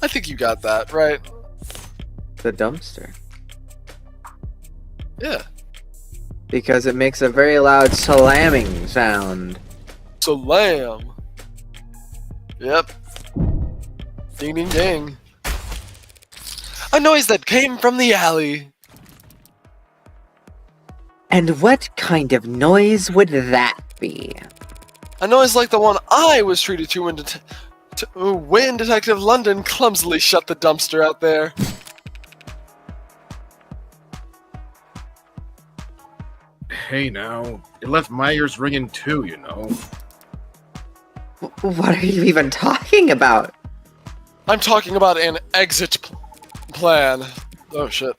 I think you got that, right? The dumpster. Yeah. Because it makes a very loud slamming sound. Salam. Yep. Ding ding ding. A noise that came from the alley. And what kind of noise would that be? A noise like the one I was treated to when Detective London clumsily shut the dumpster out there. Hey now, it left my ears ringing too, you know. What are you even talking about? I'm talking about an exit plan. Oh shit.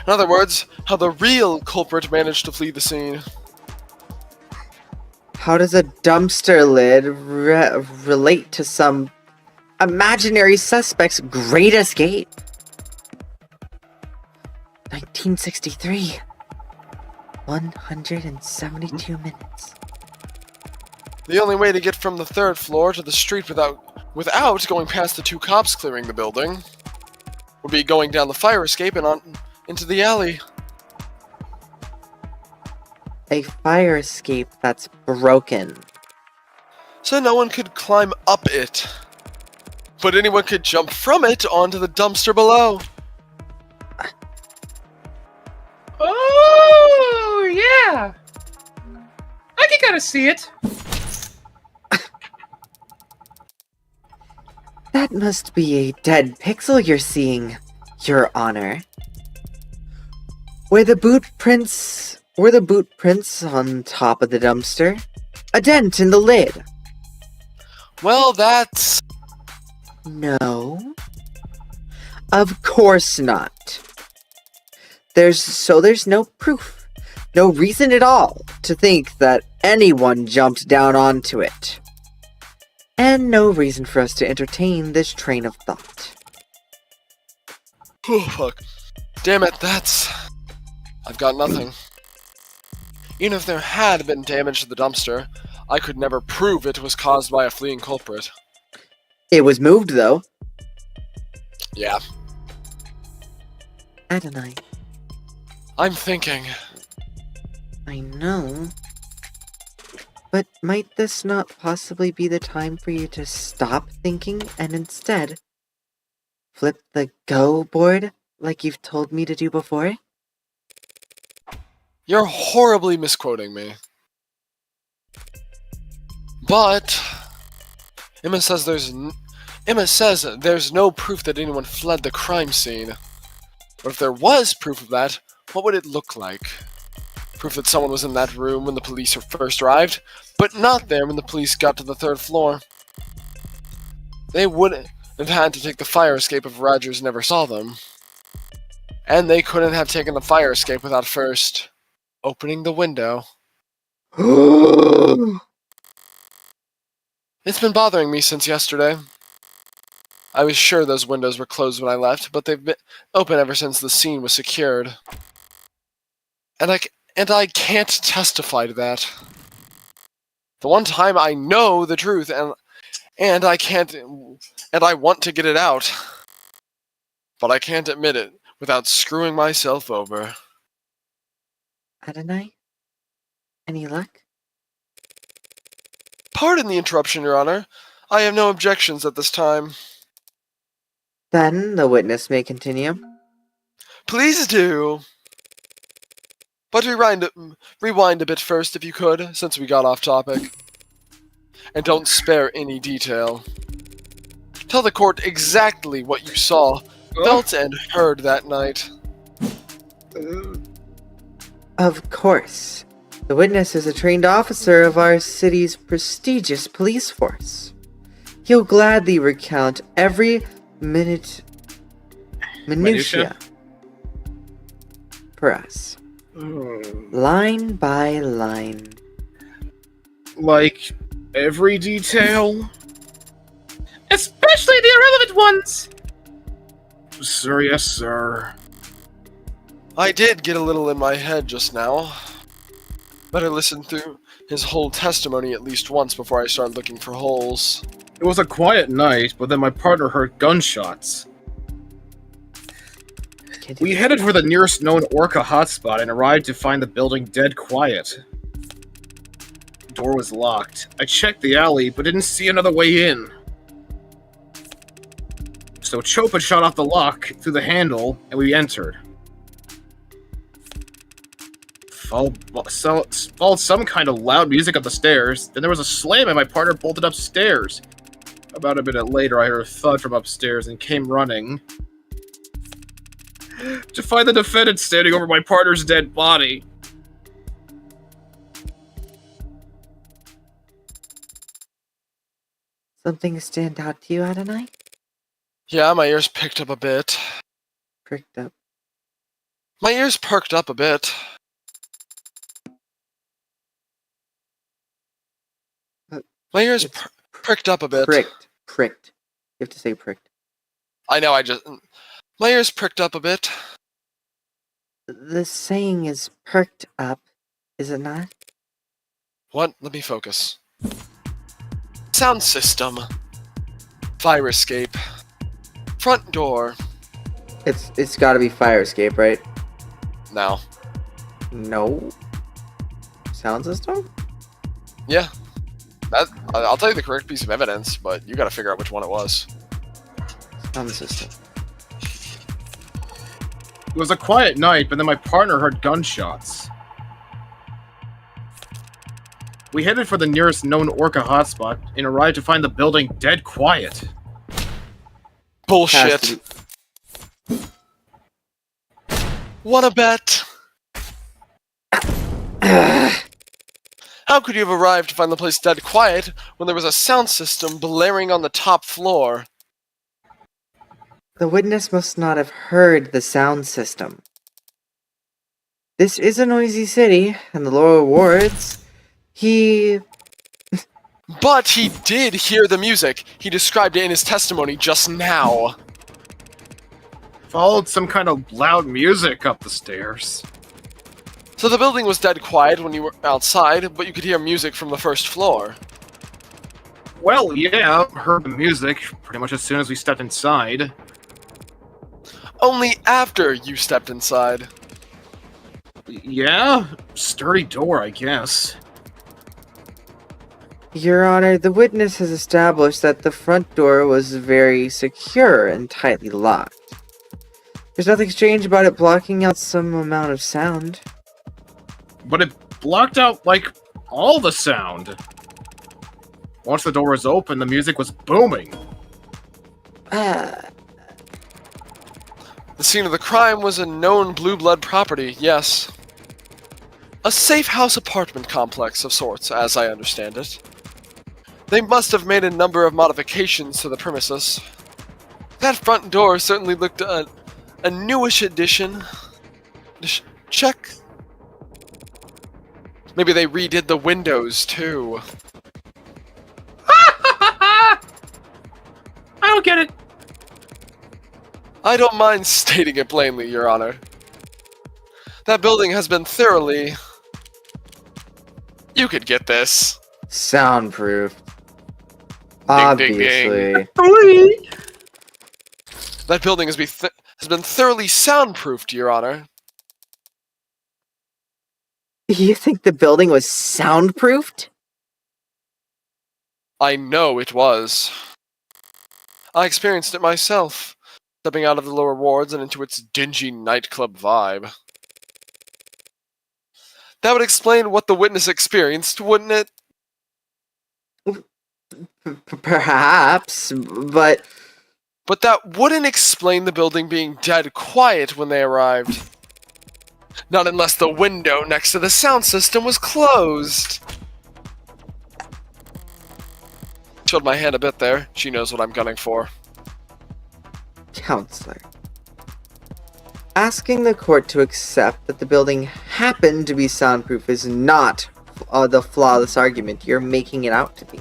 In other words, how the real culprit managed to flee the scene. How does a dumpster lid relate to some imaginary suspect's great escape? 1963. 172 minutes. The only way to get from the 3rd floor to the street without going past the 2 cops clearing the building would be going down the fire escape and on into the alley. A fire escape that's broken. So no one could climb up it. But anyone could jump from it onto the dumpster below. Oh, yeah! I can kind of see it. That must be a dead pixel you're seeing, Your Honor. Were the boot prints on top of the dumpster? A dent in the lid? Well, that's... No. Of course not. There's no proof, no reason at all to think that anyone jumped down onto it. And no reason for us to entertain this train of thought. Oh, fuck. Damn it, I've got nothing. Even if there had been damage to the dumpster, I could never prove it was caused by a fleeing culprit. It was moved, though. Yeah. Adonai. I'm thinking. I know. But might this not possibly be the time for you to stop thinking and instead flip the go board like you've told me to do before? You're horribly misquoting me. But Emma says there's no proof that anyone fled the crime scene. But if there was proof of that, what would it look like? Proof that someone was in that room when the police first arrived, but not there when the police got to the 3rd floor. They wouldn't have had to take the fire escape if Rogers never saw them. And they couldn't have taken the fire escape without first opening the window. It's been bothering me since yesterday. I was sure those windows were closed when I left, but they've been open ever since the scene was secured. And I can't testify to that. The one time I know the truth, and I want to get it out. But I can't admit it without screwing myself over. Adonai? Any luck? Pardon the interruption, Your Honor. I have no objections at this time. Then the witness may continue. Please do. But rewind a bit first, if you could, since we got off topic. And don't spare any detail. Tell the court exactly what you saw, felt, and heard that night. Of course. The witness is a trained officer of our city's prestigious police force. He'll gladly recount every minutia for us. Line by line. Like, every detail? Especially the irrelevant ones! Sir, yes, sir. I did get a little in my head just now. Better listen through his whole testimony at least once before I start looking for holes. It was a quiet night, but then my partner heard gunshots. We headed for the nearest known Orca hotspot and arrived to find the building dead quiet. The door was locked. I checked the alley, but didn't see another way in. So Chopa shot off the lock through the handle, and we entered. Followed some kind of loud music up the stairs. Then there was a slam, and my partner bolted upstairs. About a minute later, I heard a thud from upstairs and came running to find the defendant standing over my partner's dead body. Something stand out to you, Adonai? Yeah, my ears picked up a bit. Pricked up. My ears perked up a bit. My ears pricked up a bit. Pricked. You have to say pricked. I know, my ears pricked up a bit. The saying is perked up, is it not? What? Let me focus. Sound system. Fire escape. Front door. It's gotta be fire escape, right? No. No. Sound system? Yeah. I'll tell you the correct piece of evidence, but you gotta figure out which one it was. Sound system. It was a quiet night, but then my partner heard gunshots. We headed for the nearest known Orca hotspot and arrived to find the building dead quiet. Bullshit. What a bet. How could you have arrived to find the place dead quiet when there was a sound system blaring on the top floor? The witness must not have heard the sound system. This is a noisy city, and the lower wards, But he did hear the music. He described it in his testimony just now. Followed some kind of loud music up the stairs. So the building was dead quiet when you were outside, but you could hear music from the first floor. Well, yeah, heard the music pretty much as soon as we stepped inside. Only after you stepped inside. Yeah? Sturdy door, I guess. Your Honor, the witness has established that the front door was very secure and tightly locked. There's nothing strange about it blocking out some amount of sound. But it blocked out, like, all the sound. Once the door was open, the music was booming. The The scene of the crime was a known Blue Blood property, yes. A safe house apartment complex of sorts, as I understand it. They must have made a number of modifications to the premises. That front door certainly looked a newish addition. Check. Maybe they redid the windows, too. I don't get it. I don't mind stating it plainly, Your Honor. That building has been thoroughly... You could get this. Soundproof. Ding, ding, ding. Obviously. That building has been thoroughly soundproofed, Your Honor. You think the building was soundproofed? I know it was. I experienced it myself, stepping out of the lower wards and into its dingy nightclub vibe. That would explain what the witness experienced, wouldn't it? Perhaps, but... But that wouldn't explain the building being dead quiet when they arrived. Not unless the window next to the sound system was closed. Showed my hand a bit there. She knows what I'm gunning for. Counselor. Asking the court to accept that the building happened to be soundproof is not the flawless argument you're making it out to be.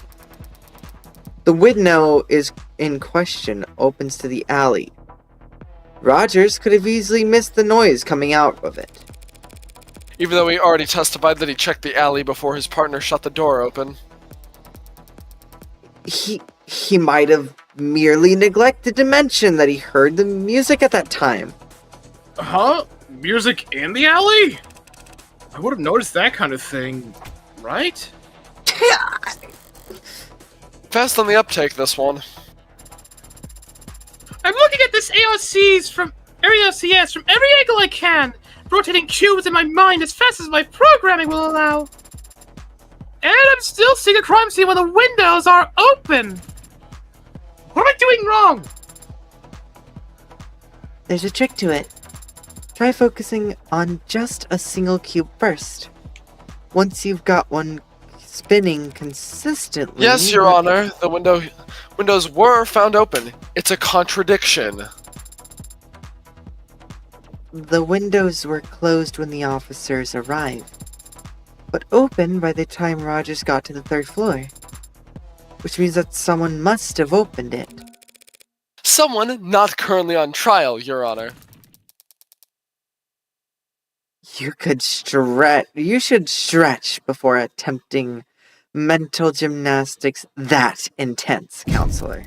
The window is in question opens to the alley. Rogers could have easily missed the noise coming out of it. Even though he already testified that he checked the alley before his partner shut the door open. He might have merely neglected to mention that he heard the music at that time. Huh? Music in the alley? I would have noticed that kind of thing, right? Fast on the uptake, this one. I'm looking at this ARCs from ARCS from every angle I can, rotating cubes in my mind as fast as my programming will allow. And I'm still seeing a crime scene where the windows are open. What am I doing wrong? There's a trick to it. Try focusing on just a single cube first. Once you've got one spinning consistently... Yes, Your Honor. The windows were found open. It's a contradiction. The windows were closed when the officers arrived, but open by the time Rogers got to the 3rd floor. Which means that someone must have opened it. Someone not currently on trial, Your Honor. You should stretch before attempting mental gymnastics that intense, Counselor.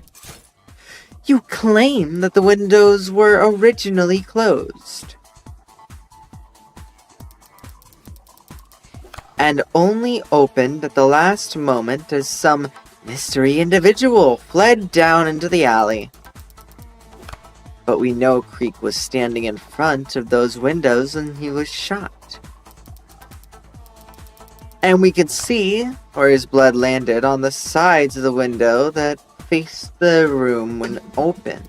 You claim that the windows were originally closed. And only opened at the last moment as some mystery individual fled down into the alley. But we know Creek was standing in front of those windows and he was shot. And we could see where his blood landed on the sides of the window that faced the room when open.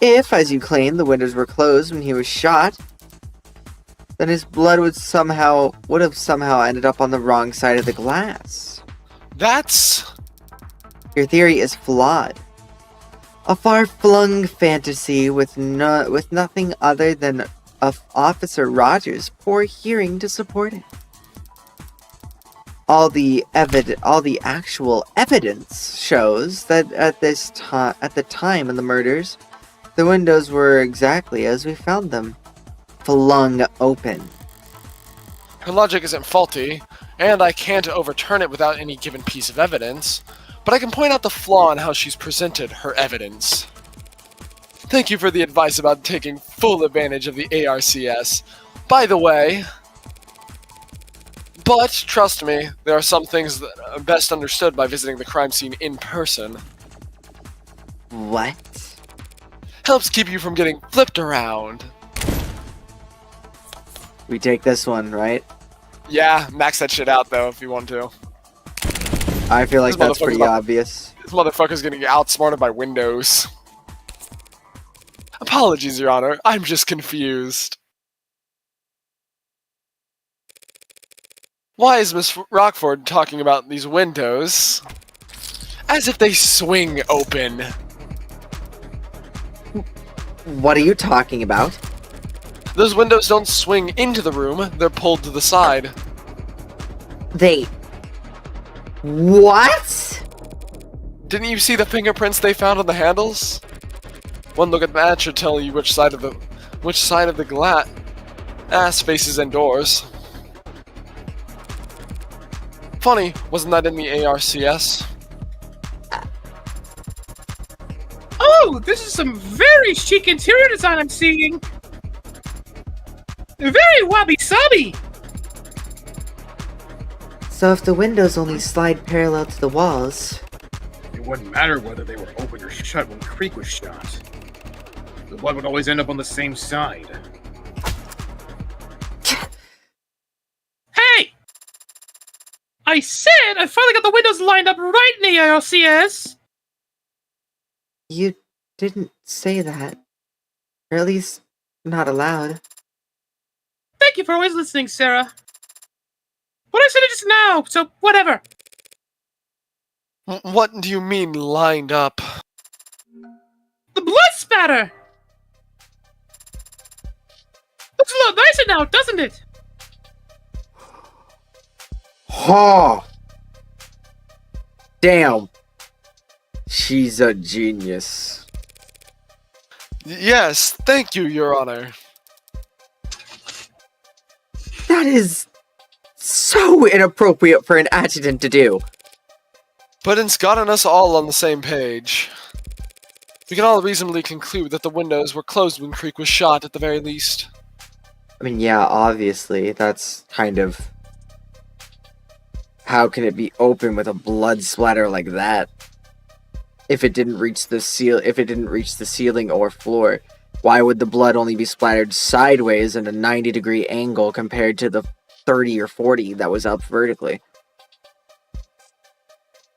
If, as you claim, the windows were closed when he was shot, then his blood would have somehow ended up on the wrong side of the glass. That's... Your theory is flawed. A far-flung fantasy with nothing other than Officer Rogers' poor hearing to support it. All the actual evidence shows that at the time of the murders, the windows were exactly as we found them, flung open. Her logic isn't faulty, and I can't overturn it without any given piece of evidence, but I can point out the flaw in how she's presented her evidence. Thank you for the advice about taking full advantage of the ARCS. By the way... But, trust me, there are some things that are best understood by visiting the crime scene in person. What? Helps keep you from getting flipped around. We take this one, right? Yeah, max that shit out though if you want to. I feel like This that's pretty motherfucker's obvious. This motherfucker's getting outsmarted by Windows. Apologies, Your Honor. I'm just confused. Why is Miss Rockford talking about these windows as if they swing open? What are you talking about? Those windows don't swing into the room, they're pulled to the side. They... What? Didn't you see the fingerprints they found on the handles? One look at that should tell you which side of the glass faces indoors. Funny, wasn't that in the ARCS? Oh, this is some very chic interior design I'm seeing. Very wabi-sabi. So if the windows only slide parallel to the walls... It wouldn't matter whether they were open or shut when Creek was shot. The blood would always end up on the same side. Hey! I said I finally got the windows lined up right in the ARCS. You didn't say that. Or at least, not allowed. Thank you for always listening, Sarah. But I said it just now, so whatever. What do you mean, lined up? The blood spatter! Looks a lot nicer now, doesn't it? Ha! Damn. She's a genius. Yes, thank you, Your Honor. That is so inappropriate for an adjutant to do. But it's gotten us all on the same page. We can all reasonably conclude that the windows were closed when Creek was shot, at the very least. I mean, yeah, obviously, that's kind of... How can it be open with a blood splatter like that? If it didn't reach the ceiling or floor, why would the blood only be splattered sideways at a 90-degree angle compared to the 30 or 40 that was up vertically?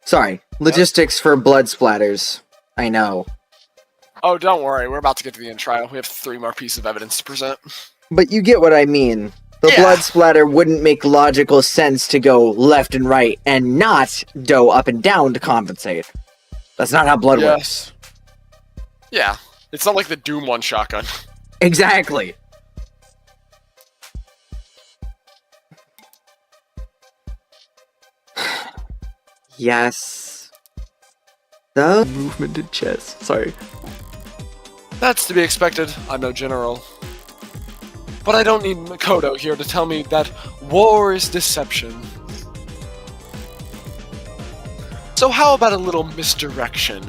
Sorry, logistics for blood splatters. I know. Oh, don't worry, we're about to get to the end trial. We have 3 more pieces of evidence to present. But you get what I mean. The blood splatter wouldn't make logical sense to go left and right and not go up and down to compensate. That's not how blood works. Yeah, it's not like the Doom 1 shotgun. Exactly. Yes. The movement in chess. Sorry. That's to be expected. I'm no general. But I don't need Makoto here to tell me that war is deception. So how about a little misdirection?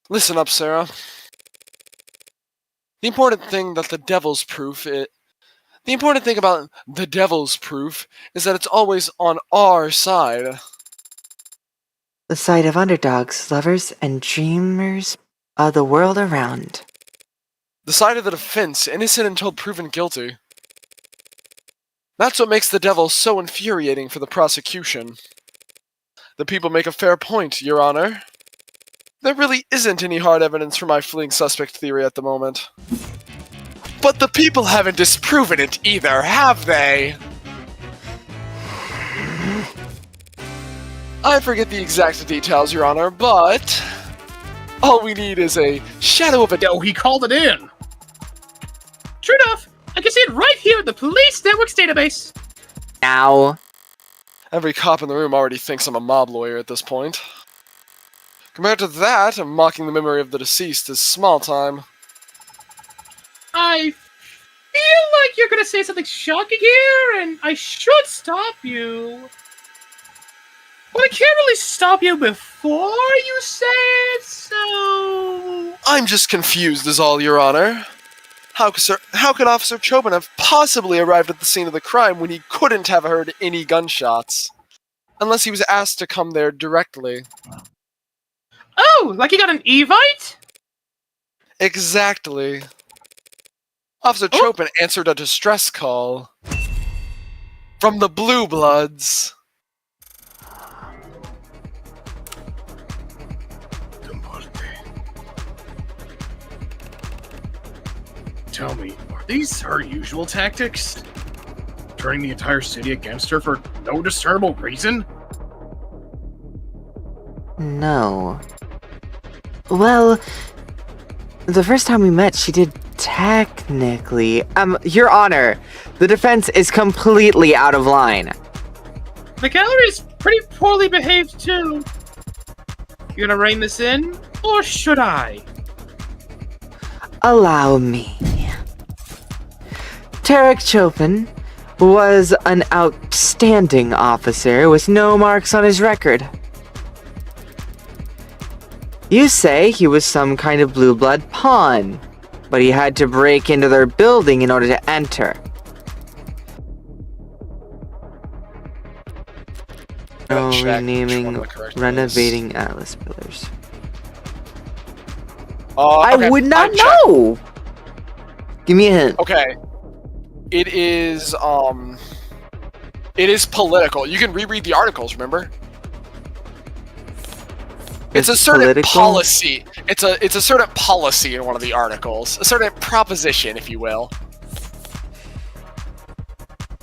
Listen up, Sarah. The important thing about the devil's proof is that it's always on our side. The side of underdogs, lovers, and dreamers of the world around. The side of the defense, innocent until proven guilty. That's what makes the devil so infuriating for the prosecution. The people make a fair point, Your Honor. There really isn't any hard evidence for my fleeing suspect theory at the moment. But the people haven't disproven it either, have they? I forget the exact details, Your Honor, but all we need is a shadow of a doubt. Oh, he called it in. True enough. I can see it right here in the police network's database. Ow. Every cop in the room already thinks I'm a mob lawyer at this point. Compared to that, mocking the memory of the deceased is small time. I feel like you're gonna say something shocking here, and I should stop you. But I can't really stop you before you say it, so... I'm just confused is all, Your Honor. How could Officer Chobin have possibly arrived at the scene of the crime when he couldn't have heard any gunshots? Unless he was asked to come there directly. Oh, like he got an Evite? Exactly. Officer Chopin answered a distress call. From the Blue Bloods. Tell me, are these her usual tactics? Turning the entire city against her for no discernible reason? No. Well, the first time we met, she did technically. Your Honor, the defense is completely out of line. The gallery's pretty poorly behaved, too. You gonna rein this in, or should I? Allow me. Tarek Chopin was an outstanding officer with no marks on his record. You say he was some kind of blue blood pawn, but he had to break into their building in order to enter. No renaming, renovating Atlas pillars. I would not know! Give me a hint. Okay. It is political. You can reread the articles, remember? It's a certain political? policy. It's a certain policy in one of the articles. A certain proposition, if you will.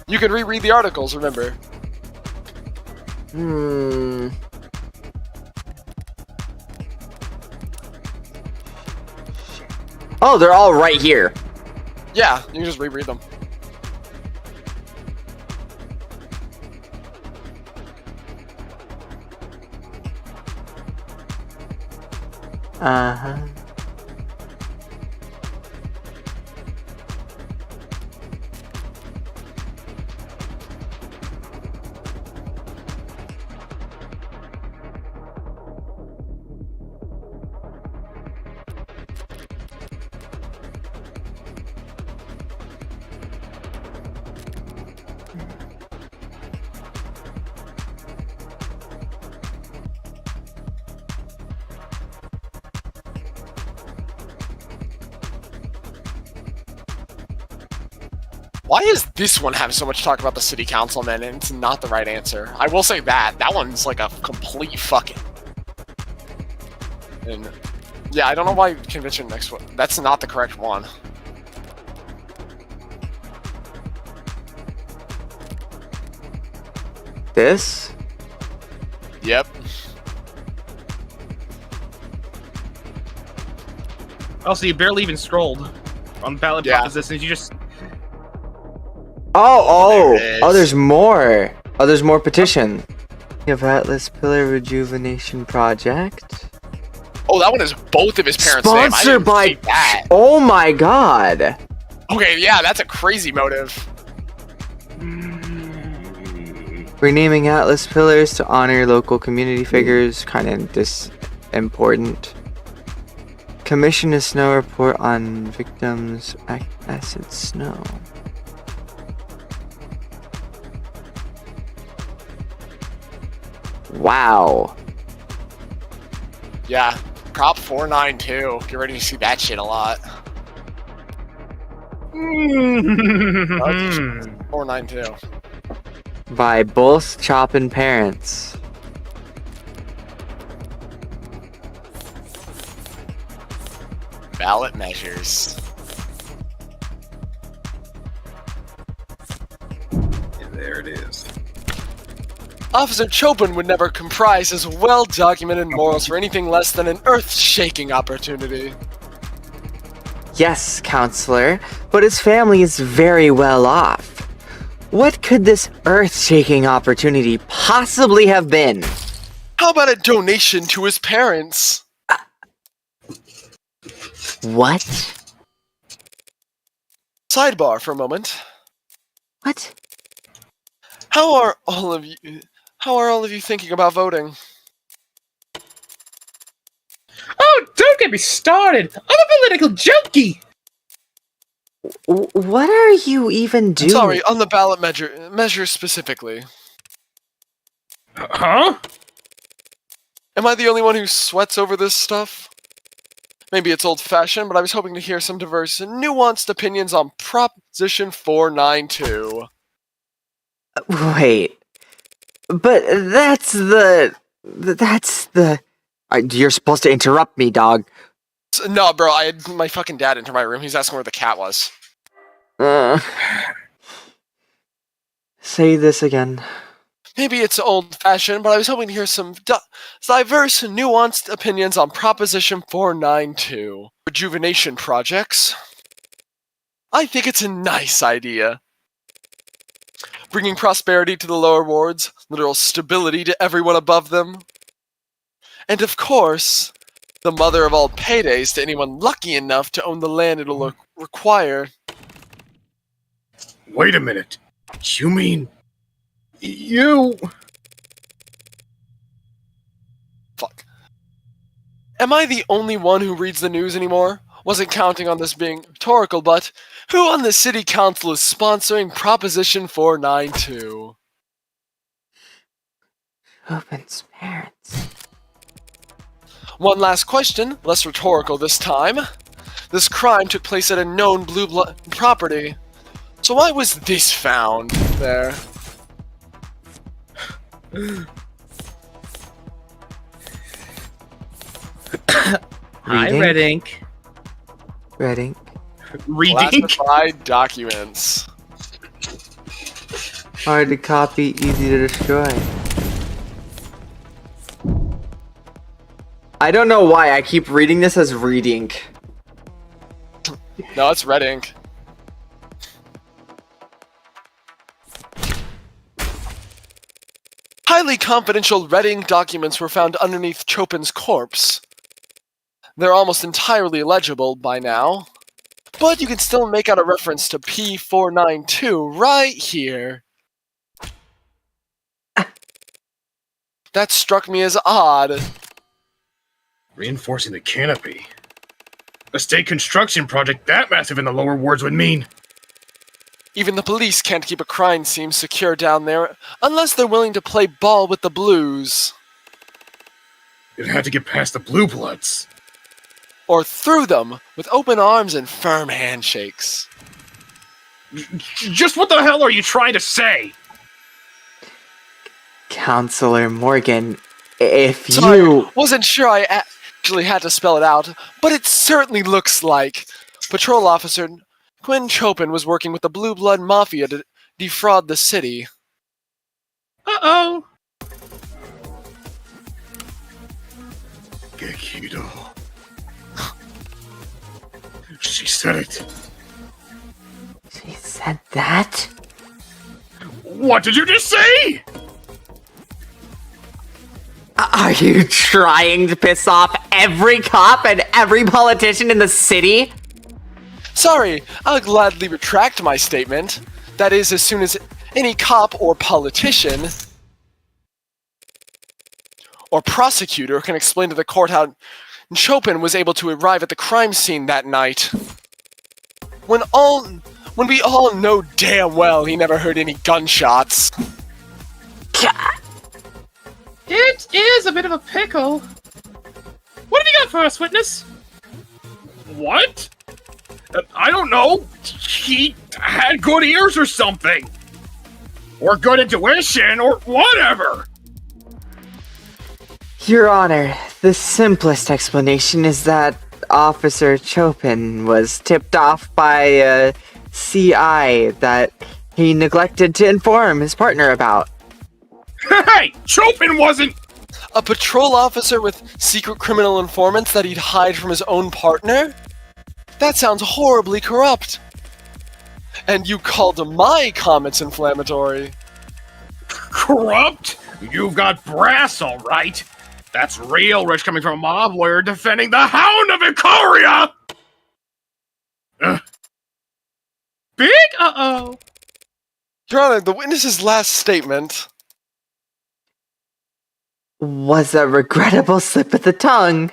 You can reread the articles, remember? Oh, they're all right here. Yeah, you can just reread them. Uh-huh. Why is this one having so much talk about the city councilman and it's not the right answer? I will say that. That one's like a complete fucking... And yeah, I don't know why convention next one. That's not the correct one. This? Yep. Also, you barely even scrolled on ballot propositions. You just... Oh, There it oh, is. there's more. Oh, there's more petition. You have Atlas Pillar Rejuvenation Project. Oh, that one is both of his parents' name. I Sponsored didn't by... see that. Oh my god. Okay, yeah, that's a crazy motive. Renaming Atlas Pillars to honor local community figures, kind of important. Commission a snow report on victims' acid snow. Wow. Yeah, Prop 492. Get ready to see that shit a lot. 492. By both Chopin parents. Ballot measures. And there it is. Officer Chopin would never comprise his well-documented morals for anything less than an earth-shaking opportunity. Yes, counselor, but his family is very well off. What could this earth-shaking opportunity possibly have been? How about a donation to his parents? What? Sidebar for a moment. What? How are all of you thinking about voting? Oh, don't get me started! I'm a political junkie! What are you even doing? Sorry, on the ballot measure specifically. Huh? Am I the only one who sweats over this stuff? Maybe it's old-fashioned, but I was hoping to hear some diverse and nuanced opinions on Proposition 492. Wait. But that's the... You're supposed to interrupt me, dog. No, bro, I had my fucking dad enter my room. He's asking where the cat was. Say this again. Maybe it's old-fashioned, but I was hoping to hear some diverse, nuanced opinions on Proposition 492. Rejuvenation projects. I think it's a nice idea. Bringing prosperity to the lower wards, literal stability to everyone above them. And of course, the mother of all paydays to anyone lucky enough to own the land it'll require. Wait a minute. You mean... You... Fuck. Am I the only one who reads the news anymore? Wasn't counting on this being rhetorical, but who on the city council is sponsoring Proposition 492? Open's parents. One last question, less rhetorical this time. This crime took place at a known blue blood property. So why was this found there? Hi, Reading? Red Ink. Red ink. Reading? Classified documents. Hard to copy, easy to destroy. I don't know why I keep reading this as reading. No, it's red ink. Highly confidential red ink documents were found underneath Chopin's corpse. They're almost entirely illegible by now, but you can still make out a reference to P492 right here. That struck me as odd. Reinforcing the canopy. A state construction project that massive in the lower wards would mean... Even the police can't keep a crime scene secure down there unless they're willing to play ball with the Blues. It had to get past the Blue Bloods. Or through them with open arms and firm handshakes. Just what the hell are you trying to say? Counselor Morgan, if Sorry, you... wasn't sure I actually had to spell it out, but it certainly looks like Patrol Officer Quinn Chopin was working with the Blue Blood Mafia to defraud the city. Uh-oh. Gekido. She said it. She said that? What did you just say? Are you trying to piss off every cop and every politician in the city? Sorry, I'll gladly retract my statement. That is, as soon as any cop or politician or prosecutor can explain to the court how Chopin was able to arrive at the crime scene that night. When we all know damn well he never heard any gunshots. It is a bit of a pickle. What have you got for us, witness? What? I don't know. He had good ears or something. Or good intuition, or whatever. Your Honor, the simplest explanation is that Officer Chopin was tipped off by a CI that he neglected to inform his partner about. Hey, Chopin wasn't... A patrol officer with secret criminal informants that he'd hide from his own partner? That sounds horribly corrupt. And you called my comments inflammatory. Corrupt? You've got brass, all right. That's real rich coming from a mob lawyer defending the Hound of Icaria! Big uh-oh. Your Honor, the witness's last statement... Was a regrettable slip of the tongue.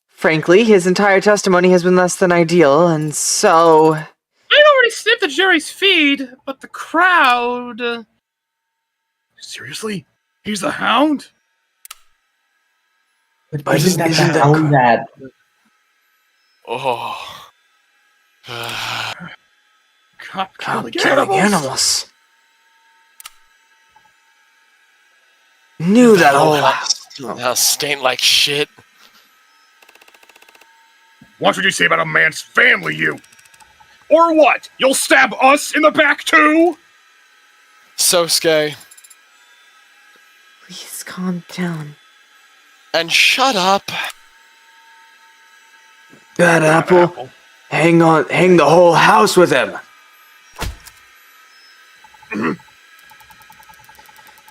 Frankly, his entire testimony has been less than ideal, and so... I'd already snipped the jury's feed, but the crowd... Seriously? He's the Hound? But isn't that the Hound that... Oh. Cop Killing killing animals. Knew that all. That stained like shit. Watch what you say about a man's family, you! Or what? You'll stab us in the back, too? Sosuke, Please calm down. and shut up. Bad apple. Hang the whole house with him.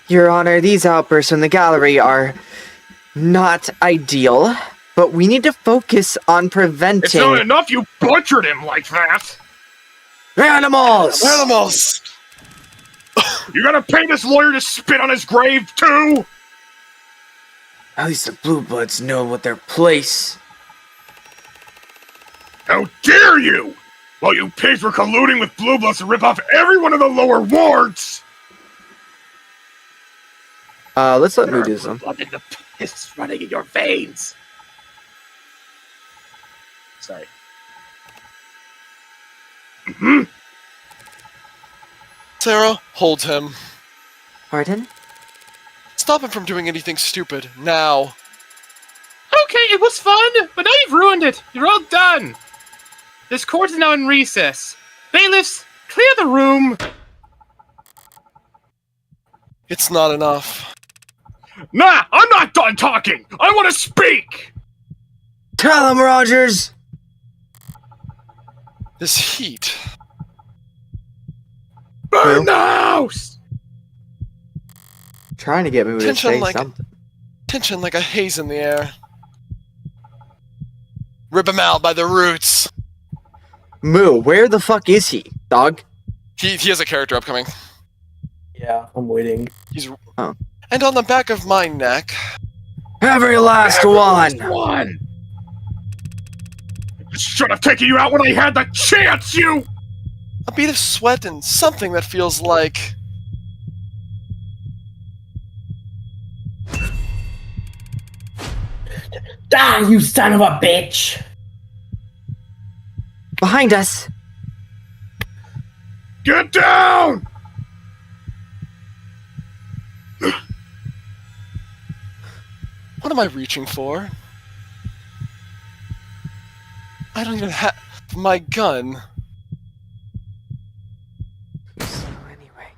Your Honor, these outbursts from the gallery are not ideal, but we need to focus on preventing... It's not enough you butchered him like that! Animals! Animals! You gonna pay this lawyer to spit on his grave, too? At least the Blue Bloods know what their place. How dare you! While you pigs were colluding with Blue Bloods to rip off everyone in the lower wards! Let's let me do some. Blood in the piss running in your veins! Sorry. Sarah, hold him. Pardon? Stop him from doing anything stupid, now. Okay, it was fun, but now you've ruined it. You're all done. This court is now in recess. Bailiffs, clear the room. It's not enough. Nah, I'm not done talking! I want to speak! Tell him, Rogers! This heat. Burn the house! Trying to get me to Tension say like- something. Tension like a haze in the air. Rip him out by the roots. Moo, where the fuck is he, dog? He has a character upcoming. Yeah, I'm waiting. He's... Oh. And on the back of my neck... Every last one! One! I should have taken you out when I had the chance, you! A bead of sweat and something that feels like... Ah, you son of a bitch! Behind us! Get down! What am I reaching for? I don't even have my gun. So anyway.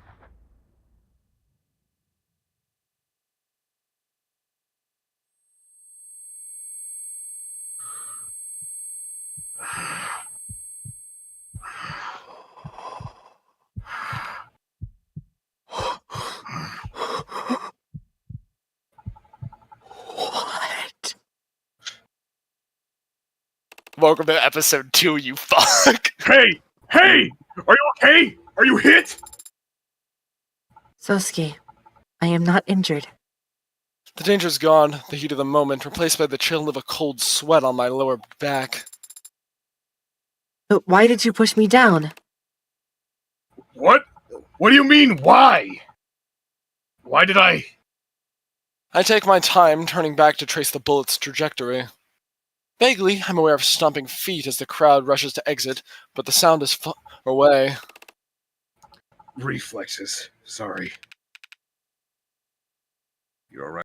What? Welcome to episode 2, you fuck. Hey! Hey! Are you okay? Are you hit? Sosuke, I am not injured. The danger's gone, the heat of the moment, replaced by the chill of a cold sweat on my lower back. But why did you push me down? What? What do you mean, why? Why did I... I take my time, turning back to trace the bullet's trajectory. Vaguely, I'm aware of stomping feet as the crowd rushes to exit, but the sound is far away. Reflexes. Sorry. You alright?